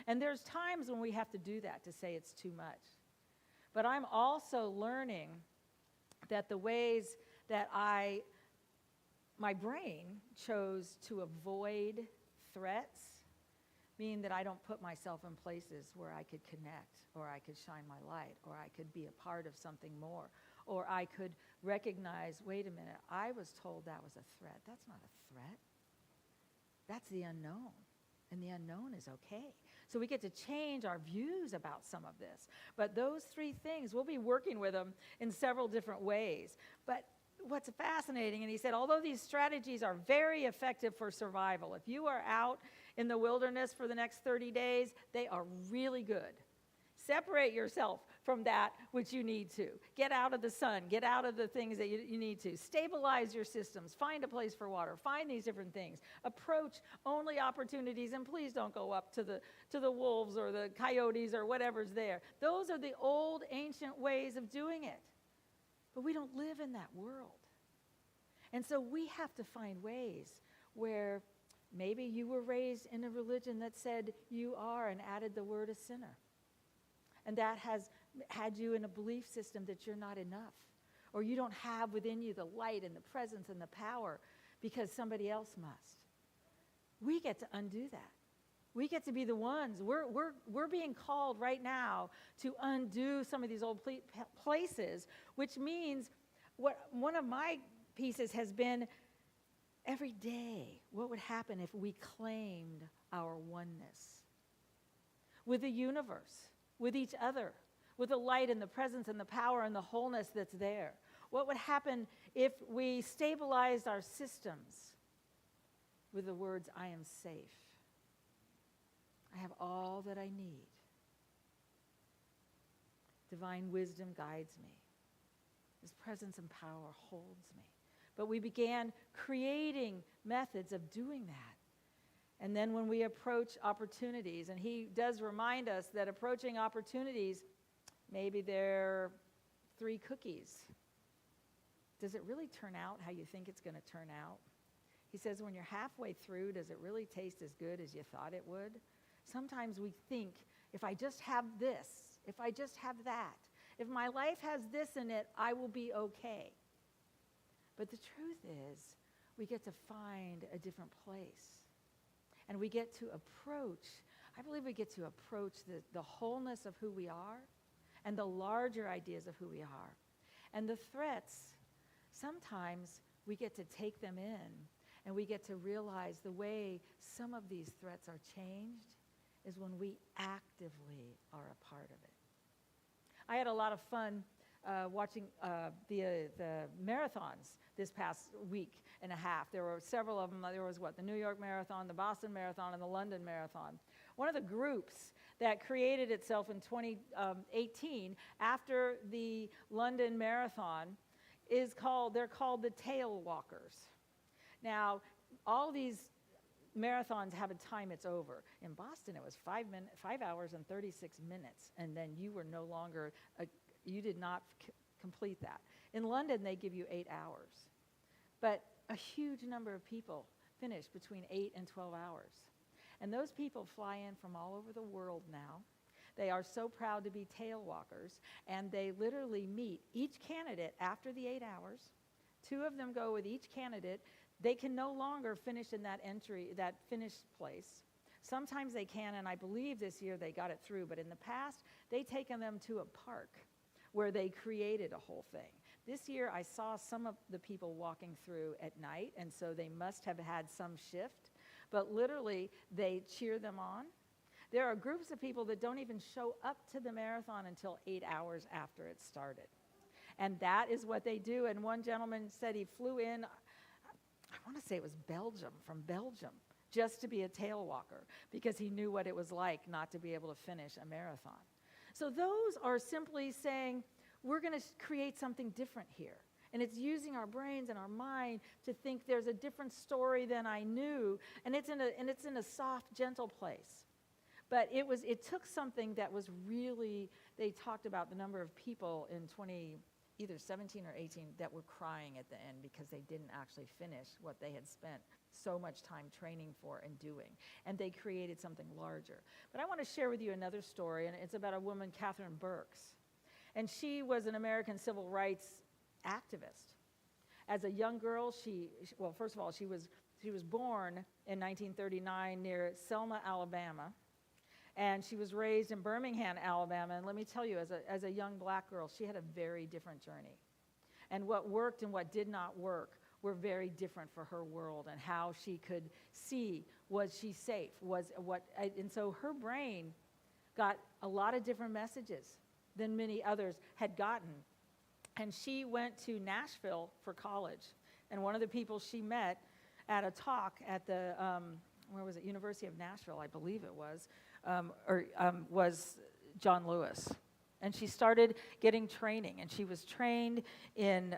And there's times when we have to do that, to say it's too much. But I'm also learning that the ways that my brain chose to avoid threats mean that I don't put myself in places where I could connect, or I could shine my light, or I could be a part of something more, or I could recognize, wait a minute, I was told that was a threat. That's not a threat. That's the unknown, and the unknown is okay. So we get to change our views about some of this. But those three things, we'll be working with them in several different ways. But what's fascinating, and he said, although these strategies are very effective for survival, if you are out in the wilderness for the next 30 days, they are really good. Separate yourself from that which you need to. Get out of the sun. Get out of the things that you need to. Stabilize your systems. Find a place for water. Find these different things. Approach only opportunities, and please don't go up to the wolves or the coyotes or whatever's there. Those are the old, ancient ways of doing it. But we don't live in that world. And so we have to find ways where maybe you were raised in a religion that said you are, and added the word a sinner. And that has had you in a belief system that you're not enough, or you don't have within you the light and the presence and the power because somebody else must. We get to undo that. We get to be the ones. We're being called right now to undo some of these old places, which means one of my pieces has been every day, what would happen if we claimed our oneness with the universe, with each other, with the light and the presence and the power and the wholeness that's there? What would happen if we stabilized our systems with the words, I am safe. I have all that I need. Divine wisdom guides me. His presence and power holds me. But we began creating methods of doing that. And then when we approach opportunities, and he does remind us that approaching opportunities, maybe they're 3 cookies. Does it really turn out how you think it's going to turn out? He says, when you're halfway through, does it really taste as good as you thought it would? Sometimes we think, if I just have this, if I just have that, if my life has this in it, I will be okay. But the truth is, we get to find a different place. And we get to approach, I believe we get to approach the wholeness of who we are and the larger ideas of who we are. And the threats, sometimes we get to take them in, and we get to realize the way some of these threats are changed is when we actively are a part of it. I had a lot of fun watching the marathons this past week and a half. There were several of them. There was the New York Marathon, the Boston Marathon, and the London Marathon. One of the groups that created itself in 2018 after the London Marathon they're called the Tail Walkers. Now, all these marathons have a time it's over. In Boston, it was 5 hours and 36 minutes, and then you were no longer, you did not complete that. In London, they give you 8 hours. But a huge number of people finish between 8 and 12 hours. And those people fly in from all over the world now. They are so proud to be tail walkers, and they literally meet each candidate after the 8 hours. 2 of them go with each candidate. They can no longer finish in that finish place. Sometimes they can, and I believe this year they got it through, but in the past, they've taken them to a park where they created a whole thing. This year, I saw some of the people walking through at night, and so they must have had some shift, but literally, they cheer them on. There are groups of people that don't even show up to the marathon until 8 hours after it started. And that is what they do, and one gentleman said he flew in, I want to say it was from Belgium, just to be a tail walker, because he knew what it was like not to be able to finish a marathon. So those are simply saying, we're going to create something different here. And it's using our brains and our mind to think there's a different story than I knew, and it's in a soft, gentle place. But it took something that was really they talked about the number of people in either 17 or 18 that were crying at the end because they didn't actually finish what they had spent so much time training for and doing. And they created something larger. But I want to share with you another story, and it's about a woman, Catherine Burks. And she was an American civil rights activist. As a young girl, first of all, she was born in 1939 near Selma, Alabama. And she was raised in Birmingham, Alabama. And let me tell you, as a young black girl, she had a very different journey. And what worked and what did not work were very different for her world and how she could see, was she safe? And so her brain got a lot of different messages than many others had gotten. And she went to Nashville for college. And one of the people she met at a talk at the, University of Nashville, I believe it was, was John Lewis. And she started getting training. And she was trained in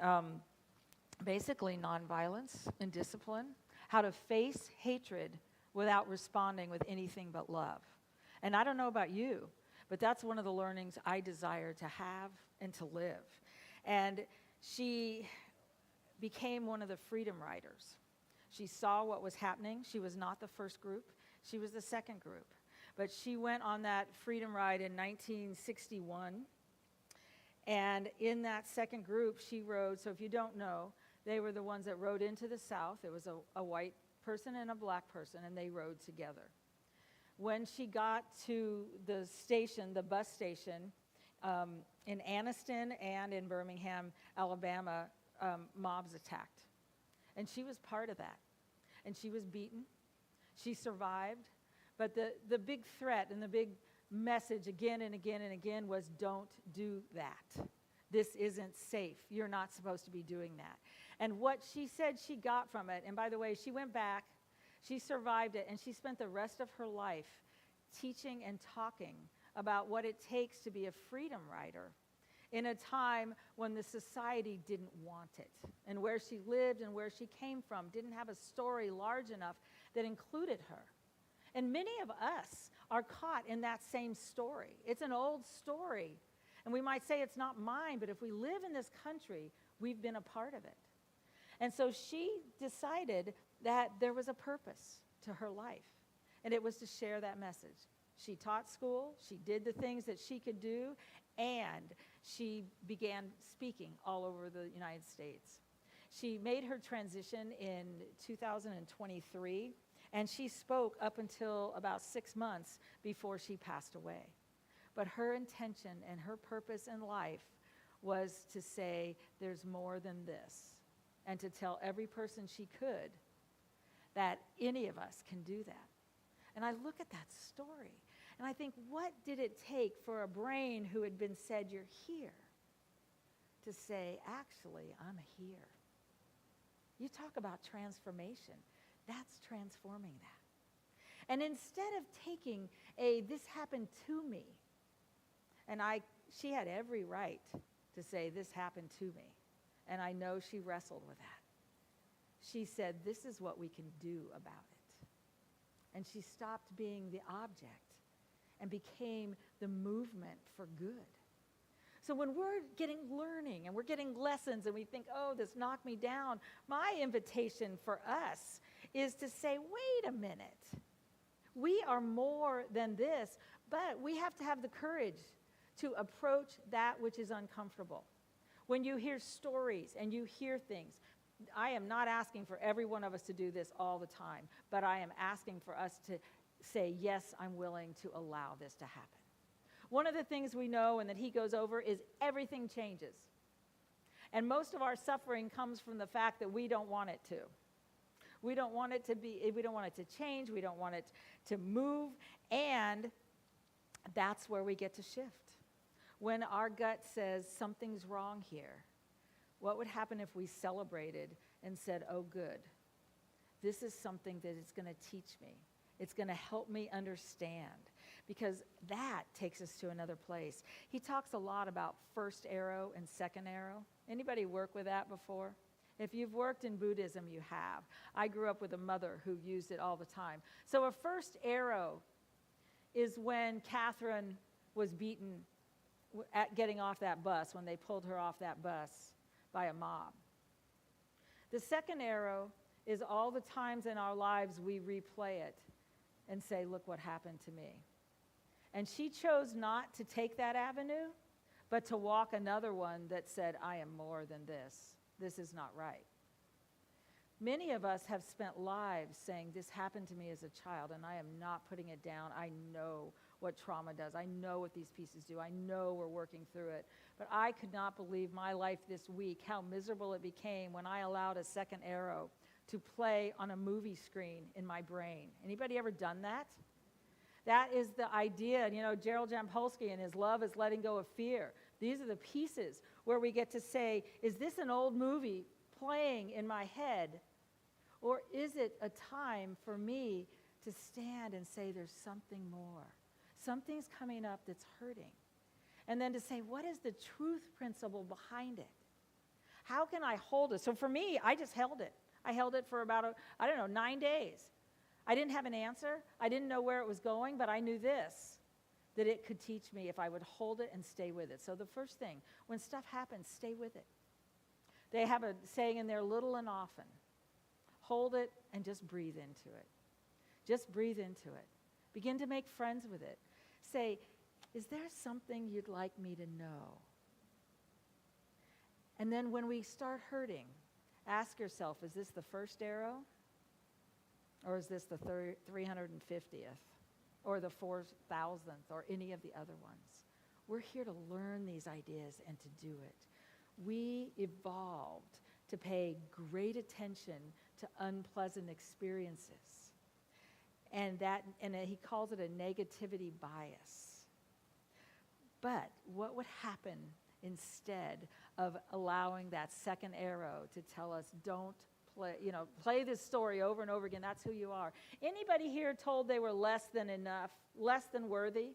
basically nonviolence and discipline, how to face hatred without responding with anything but love. And I don't know about you, but that's one of the learnings I desire to have and to live. And she became one of the freedom riders. She saw what was happening. She was not the first group. She was the second group. But she went on that freedom ride in 1961. And in that second group, she rode, so if you don't know, they were the ones that rode into the South. It was a white person and a black person, and they rode together. When she got to the station, the bus station, in Anniston and in Birmingham, Alabama, mobs attacked. And she was part of that. And she was beaten. She survived. But the big threat and the big message again and again and again was, don't do that. This isn't safe. You're not supposed to be doing that. And what she said she got from it, and by the way, she went back, she survived it, and she spent the rest of her life teaching and talking about what it takes to be a freedom rider in a time when the society didn't want it, and where she lived and where she came from didn't have a story large enough that included her. And many of us are caught in that same story. It's an old story, and we might say it's not mine, but if we live in this country, we've been a part of it. And so she decided that there was a purpose to her life, and it was to share that message. She taught school, she did the things that she could do, and she began speaking all over the United States. She made her transition in 2023, and she spoke up until about 6 months before she passed away. But her intention and her purpose in life was to say, there's more than this, and to tell every person she could that any of us can do that. And I look at that story, and I think, what did it take for a brain who had been said, you're here, to say, actually, I'm here? You talk about transformation. That's transforming that. And instead of taking this happened to me, and she had every right to say, this happened to me. And I know she wrestled with that. She said, this is what we can do about it. And she stopped being the object and became the movement for good. So when we're getting learning and we're getting lessons and we think, oh, this knocked me down, my invitation for us is to say, wait a minute. We are more than this, but we have to have the courage to approach that which is uncomfortable. When you hear stories and you hear things, I am not asking for every one of us to do this all the time, but I am asking for us to say, yes, I'm willing to allow this to happen. One of the things we know and that he goes over is everything changes. And most of our suffering comes from the fact that we don't want it to. We don't want it to be, we don't want it to change, we don't want it to move, and that's where we get to shift. When our gut says something's wrong here, what would happen if we celebrated and said, oh, good, this is something that is going to teach me. It's going to help me understand, because that takes us to another place. He talks a lot about first arrow and second arrow. Anybody work with that before? If you've worked in Buddhism, you have. I grew up with a mother who used it all the time. So a first arrow is when Catherine was beaten at getting off that bus, when they pulled her off that bus by a mob. The second arrow is all the times in our lives we replay it and say, look what happened to me. And she chose not to take that avenue, but to walk another one that said, I am more than this. This is not right. Many of us have spent lives saying, this happened to me as a child, and I am not putting it down. I know what trauma does. I know what these pieces do. I know we're working through it. But I could not believe my life this week, how miserable it became when I allowed a second arrow to play on a movie screen in my brain. Anybody ever done that? That is the idea. You know, Gerald Jampolsky and his Love is Letting Go of Fear. These are the pieces where we get to say, is this an old movie playing in my head? Or is it a time for me to stand and say there's something more? Something's coming up that's hurting. And then to say, what is the truth principle behind it? How can I hold it? So for me, I just held it. I held it for about, 9 days. I didn't have an answer. I didn't know where it was going, but I knew this, that it could teach me if I would hold it and stay with it. So the first thing, when stuff happens, stay with it. They have a saying in there, little and often. Hold it and just breathe into it. Just breathe into it. Begin to make friends with it. Say, is there something you'd like me to know? And then when we start hurting, ask yourself, is this the first arrow? Or is this the 350th? Or the 4,000th? Or any of the other ones? We're here to learn these ideas and to do it. We evolved to pay great attention to unpleasant experiences. And he calls it a negativity bias. But what would happen instead of allowing that second arrow to tell us, don't play this story over and over again, that's who you are. Anybody here told they were less than enough, less than worthy?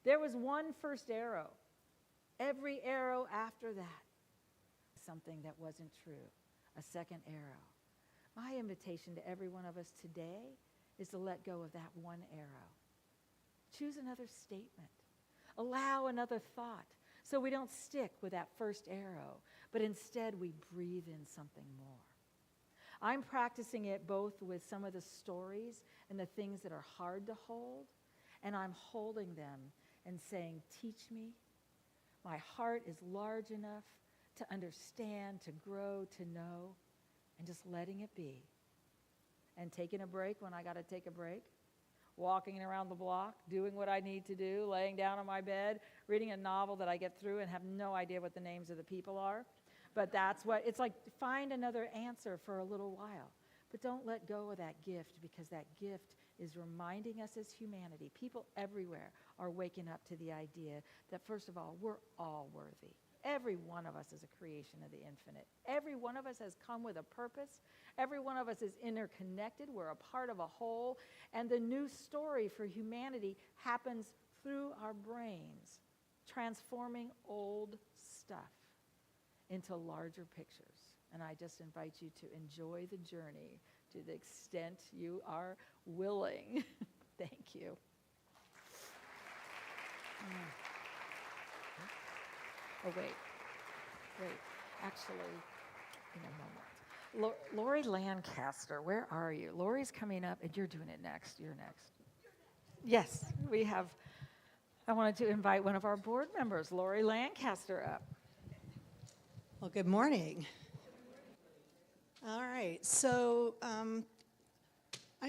There was one first arrow. Every arrow after that, something that wasn't true, a second arrow. My invitation to every one of us today is to let go of that one arrow. Choose another statement. Allow another thought so we don't stick with that first arrow, but instead we breathe in something more. I'm practicing it both with some of the stories and the things that are hard to hold, and I'm holding them and saying, teach me. My heart is large enough to understand, to grow, to know, and just letting it be. And taking a break when I got to take a break. Walking around the block, doing what I need to do, laying down on my bed, reading a novel that I get through and have no idea what the names of the people are. But that's what, it's like, find another answer for a little while. But don't let go of that gift, because that gift is reminding us as humanity, people everywhere are waking up to the idea that, first of all, we're all worthy. Every one of us is a creation of the infinite. Every one of us has come with a purpose. Every one of us is interconnected. We're a part of a whole. And the new story for humanity happens through our brains, transforming old stuff into larger pictures. And I just invite you to enjoy the journey to the extent you are willing. Thank you. Oh, wait. Actually, in a moment. Lori Lancaster, where are you? Lori's coming up, and you're doing it next. You're next. Yes, we have. I wanted to invite one of our board members, Lori Lancaster, up. Well, good morning. All right, so I'm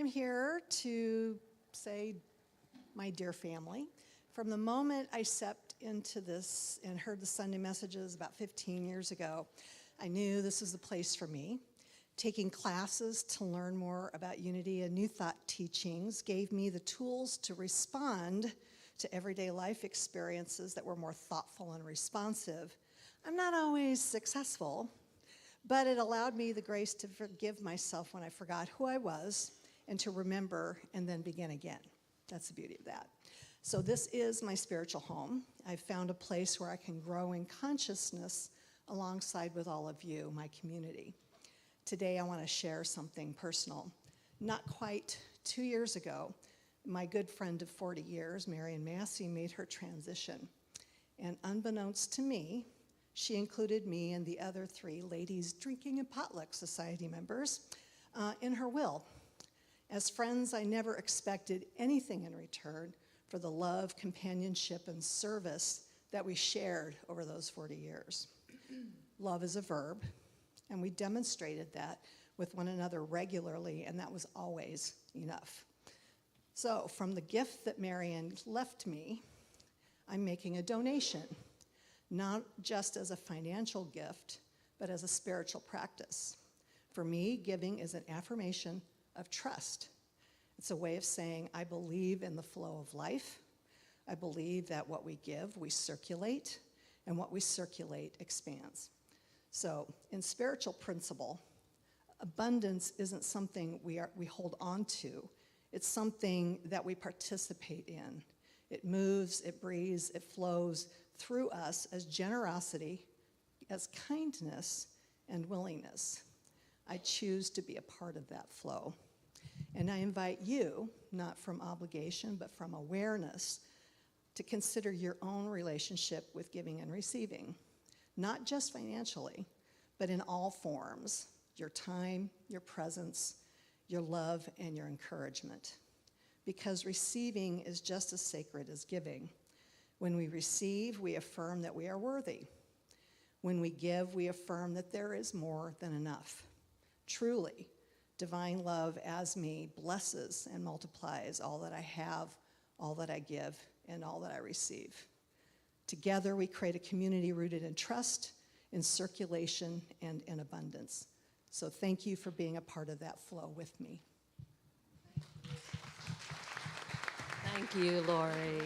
here to say, my dear family, from the moment I stepped into this and heard the Sunday messages about 15 years ago, I knew this was the place for me. Taking classes to learn more about Unity and New Thought teachings gave me the tools to respond to everyday life experiences that were more thoughtful and responsive. I'm not always successful, but it allowed me the grace to forgive myself when I forgot who I was and to remember and then begin again. That's the beauty of that. So this is my spiritual home. I've found a place where I can grow in consciousness alongside with all of you, my community. Today I want to share something personal. Not quite 2 years ago, my good friend of 40 years, Marion Massey, made her transition. And unbeknownst to me, she included me and the other 3 ladies drinking and potluck society members in her will. As friends, I never expected anything in return for the love, companionship, and service that we shared over those 40 years. Love is a verb, and we demonstrated that with one another regularly, and that was always enough. So from the gift that Marion left me, I'm making a donation, not just as a financial gift, but as a spiritual practice. For me, giving is an affirmation of trust. It's a way of saying, I believe in the flow of life. I believe that what we give, we circulate, and what we circulate expands. So in spiritual principle, abundance isn't something we hold on to. It's something that we participate in. It moves, it breathes, it flows through us as generosity, as kindness, and willingness. I choose to be a part of that flow. And I invite you, not from obligation, but from awareness, to consider your own relationship with giving and receiving, not just financially, but in all forms, your time, your presence, your love, and your encouragement. Because receiving is just as sacred as giving. When we receive, we affirm that we are worthy. When we give, we affirm that there is more than enough. Truly, divine love as me blesses and multiplies all that I have, all that I give, and all that I receive. Together, we create a community rooted in trust, in circulation, and in abundance. So thank you for being a part of that flow with me. Thank you, Lori.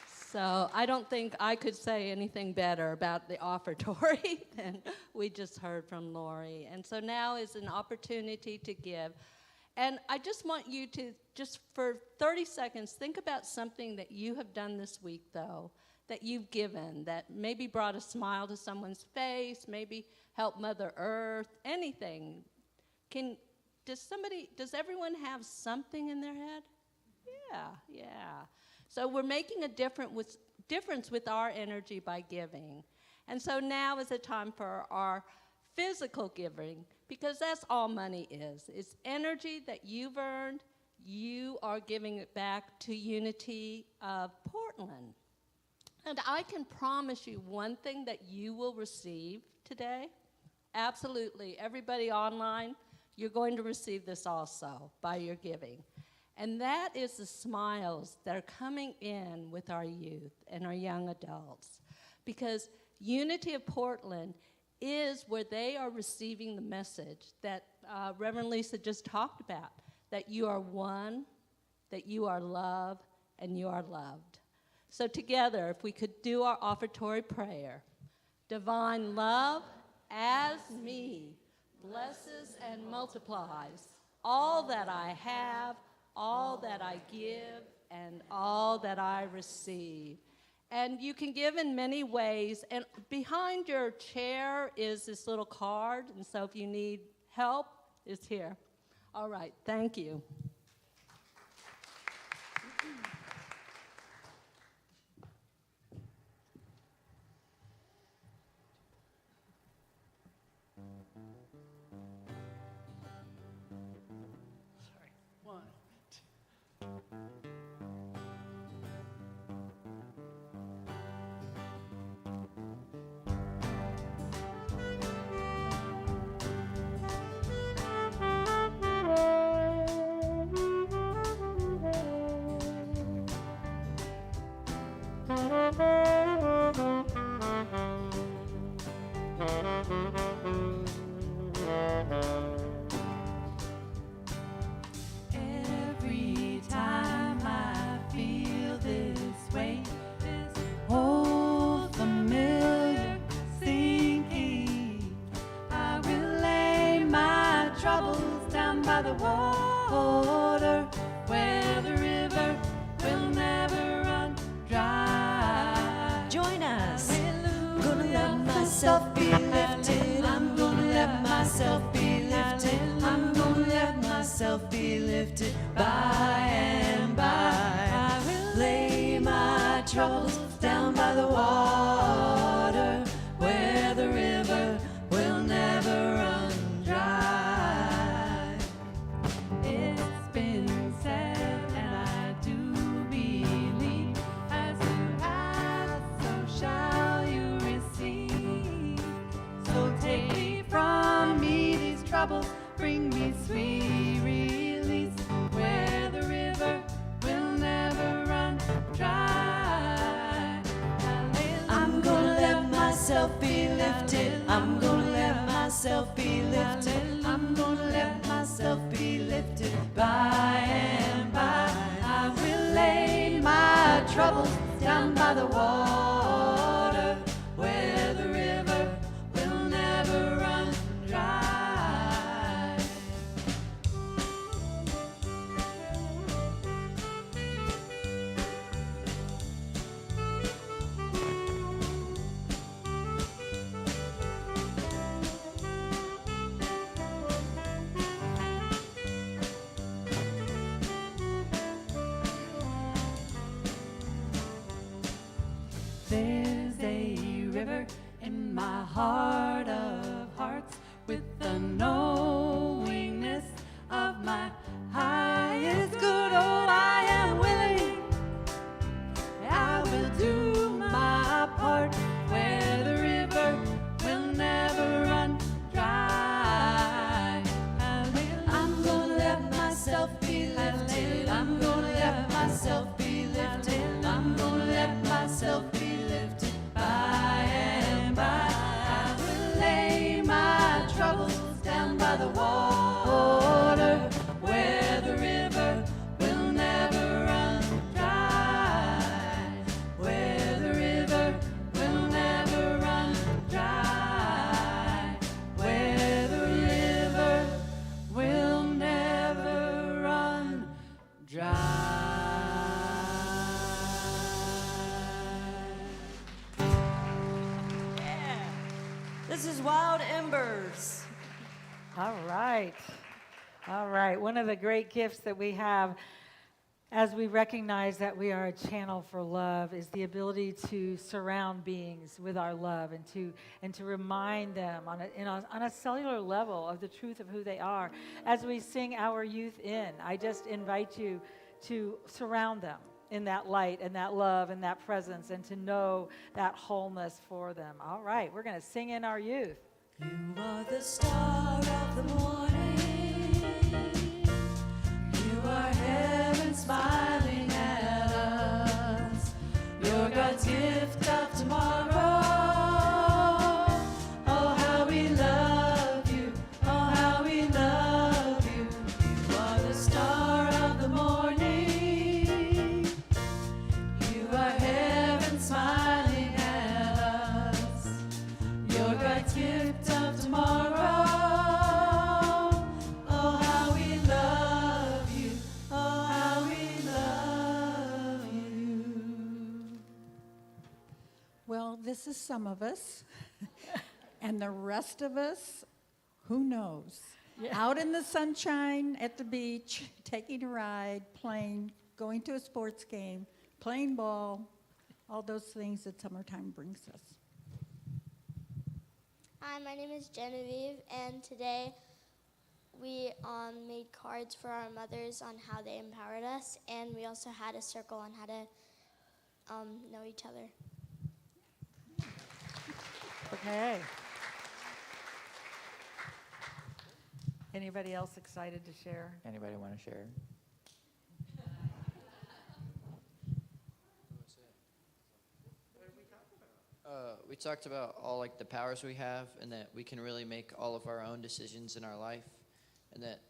So I don't think I could say anything better about the offertory than we just heard from Lori. And so now is an opportunity to give. And I just want you to, just for 30 seconds, think about something that you have done this week, though, that you've given, that maybe brought a smile to someone's face, maybe helped Mother Earth, anything. Does everyone have something in their head? Yeah. So we're making a difference with our energy by giving. And so now is the time for our physical giving, because that's all money is. It's energy that you've earned. You are giving it back to Unity of Portland. And I can promise you one thing that you will receive today. Absolutely. Everybody online, you're going to receive this also by your giving. And that is the smiles that are coming in with our youth and our young adults. Because Unity of Portland is where they are receiving the message that Reverend Lisa just talked about, that you are one, that you are loved, and you are loved. So together, if we could do our offertory prayer. Divine love as me blesses and multiplies all that I have, all that I give, and all that I receive. And you can give in many ways. And behind your chair is this little card. And so if you need help, it's here. All right, thank you. Every time I feel this way, this old familiar thinking, I will lay my troubles down by the water, where the river will never run dry. Join us. Hallelujah. Gonna let myself be lifted. I'm gonna let myself be lifted. I'm gonna let myself be lifted by and by. I will lay my troubles down by the troubles bring me sweet release, where the river will never run dry. I'm gonna let myself be lifted. I'm gonna let myself be lifted. I'm gonna let myself be lifted by and by. I will lay my troubles down by the water, where the river will never run dry. There's a river in my heart of hearts, with the knowingness of my highest good. Oh, I am willing, I will do my part, where the river will never run dry. I'm gonna let myself be lifted. I'm gonna let myself be lifted. I'm gonna let myself be lifted by and by. I will lay my troubles down by the water, where the river will never run dry, where the river will never run dry, where the river will never run dry. This is Wild Embers. All right. All right. One of the great gifts that we have as we recognize that we are a channel for love is the ability to surround beings with our love and to remind them on a cellular level of the truth of who they are. As we sing Our Youth In, I just invite you to surround them in that light and that love and that presence, and to know that wholeness for them. All right, we're going to sing in our youth. You are the star of the morning. You are heaven smiling at us. You're God's gift of tomorrow. Oh, how we love you. Oh, how we love you. You are the star of the morning. You are heaven smiling at us. You're God's gift of tomorrow. Oh, how we love you. Oh, how we love you. Well, this is some of us, and the rest of us, who knows? Out in the sunshine, at the beach, taking a ride, playing, going to a sports game, playing ball, all those things that summertime brings us. Hi, my name is Genevieve, and today we made cards for our mothers on how they empowered us, and we also had a circle on how to know each other. Okay. Anybody else excited to share? Anybody want to share? We talked about all like the powers we have, and that we can really make all of our own decisions in our life, and that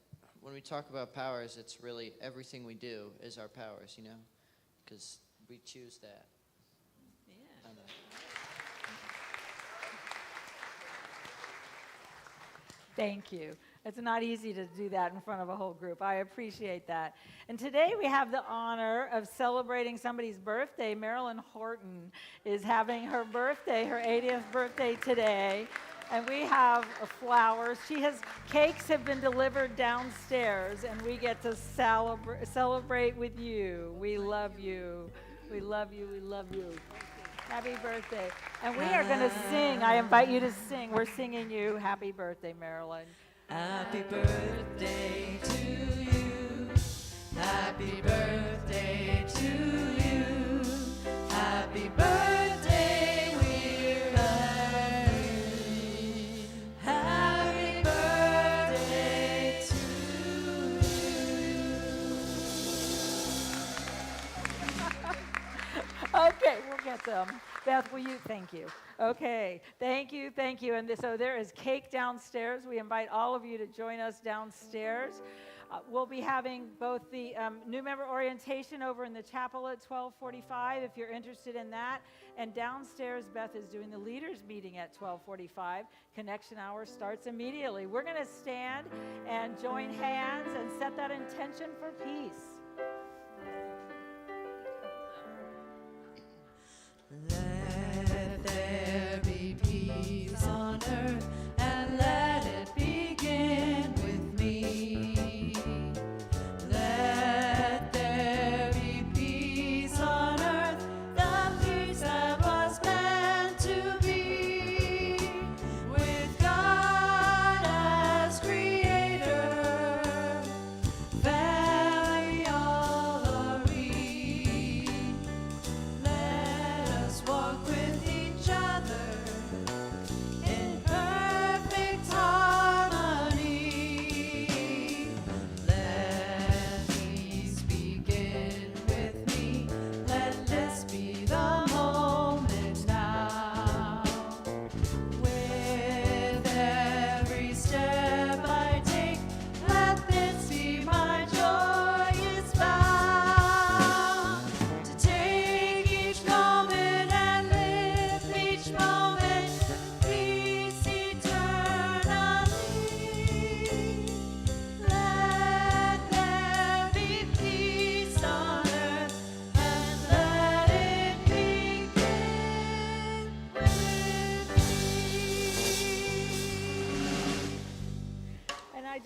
when we talk about powers, it's really everything we do is our powers, you know, because we choose that. Yeah. Thank you. It's not easy to do that in front of a whole group. I appreciate that. And today we have the honor of celebrating somebody's birthday. Marilyn Horton is having her birthday, her 80th birthday today. And we have flowers. Cakes have been delivered downstairs, and we get to celebrate with you. We love you. We love you. We love you. Happy birthday. And we are going to sing. I invite you to sing. We're singing you happy birthday, Marilyn. Happy birthday to you. Happy birthday to you. Happy birthday, we're happy. Happy birthday awesome. Beth, will you? Thank you. Okay, thank you. And so there is cake downstairs. We invite all of you to join us downstairs. We'll be having both the new member orientation over in the chapel at 12:45 if you're interested in that. And downstairs, Beth is doing the leaders meeting at 12:45. Connection hour starts immediately. We're going to stand and join hands and set that intention for peace. Let there be peace on earth, and let it begin with me. Let there be peace on earth, the peace that was meant to be, with God as creator, family all are we. Let us walk with each other in perfect harmony. Let peace begin with me. Let this be the moment now. With every step I take, let this be my joyous vow. To take each moment and live each moment, peace eternally. Let there be peace on earth, and let it begin with me. And I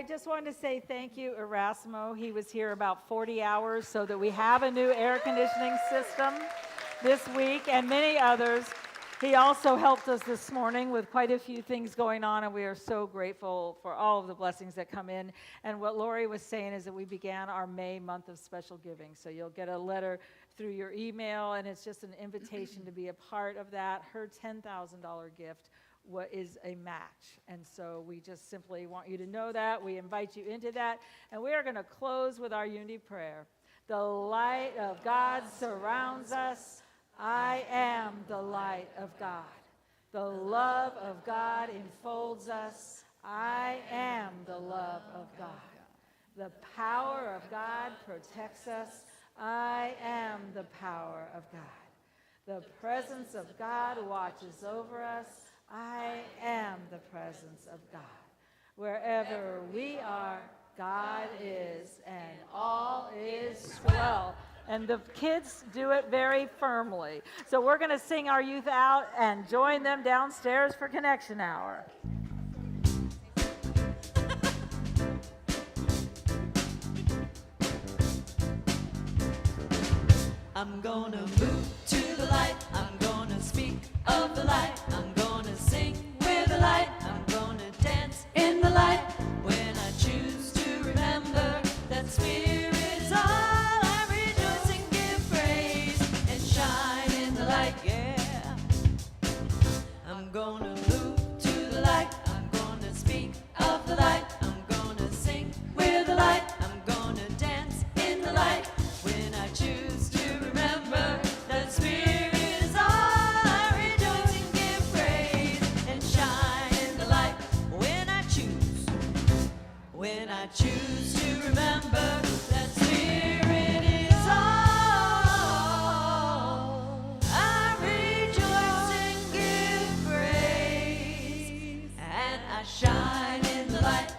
just wanted to say thank you, Erasmo. He was here about 40 hours so that we have a new air conditioning system this week and many others. He also helped us this morning with quite a few things going on, and we are so grateful for all of the blessings that come in. And what Lori was saying is that we began our May month of special giving. So you'll get a letter through your email, and it's just an invitation to be a part of that. Her $10,000 gift is a match. And so we just simply want you to know that. We invite you into that. And we are going to close with our unity prayer. The light of God surrounds us. I am the light of God. The love of God enfolds us. I am the love of God. The power of God protects us. I am the power of God. The presence of God watches over us. I am the presence of God. Wherever we are, God is, and all is well. And the kids do it very firmly. So we're going to sing our youth out and join them downstairs for Connection Hour. I'm gonna move to the light. I'm gonna speak of the light. I'm gonna sing with the light. I'm gonna dance in the light. When I choose to remember that Spirit is all, I rejoice and give praise and shine in the light. Yeah. I'm gonna move to the light. I'm gonna speak of the light. I'm gonna sing with the light. I'm gonna dance in the light. When I choose to remember that Spirit is all, I rejoice and give praise and shine in the light. When I choose to remember that Spirit is all, I rejoice and give praise, and I shine in the light.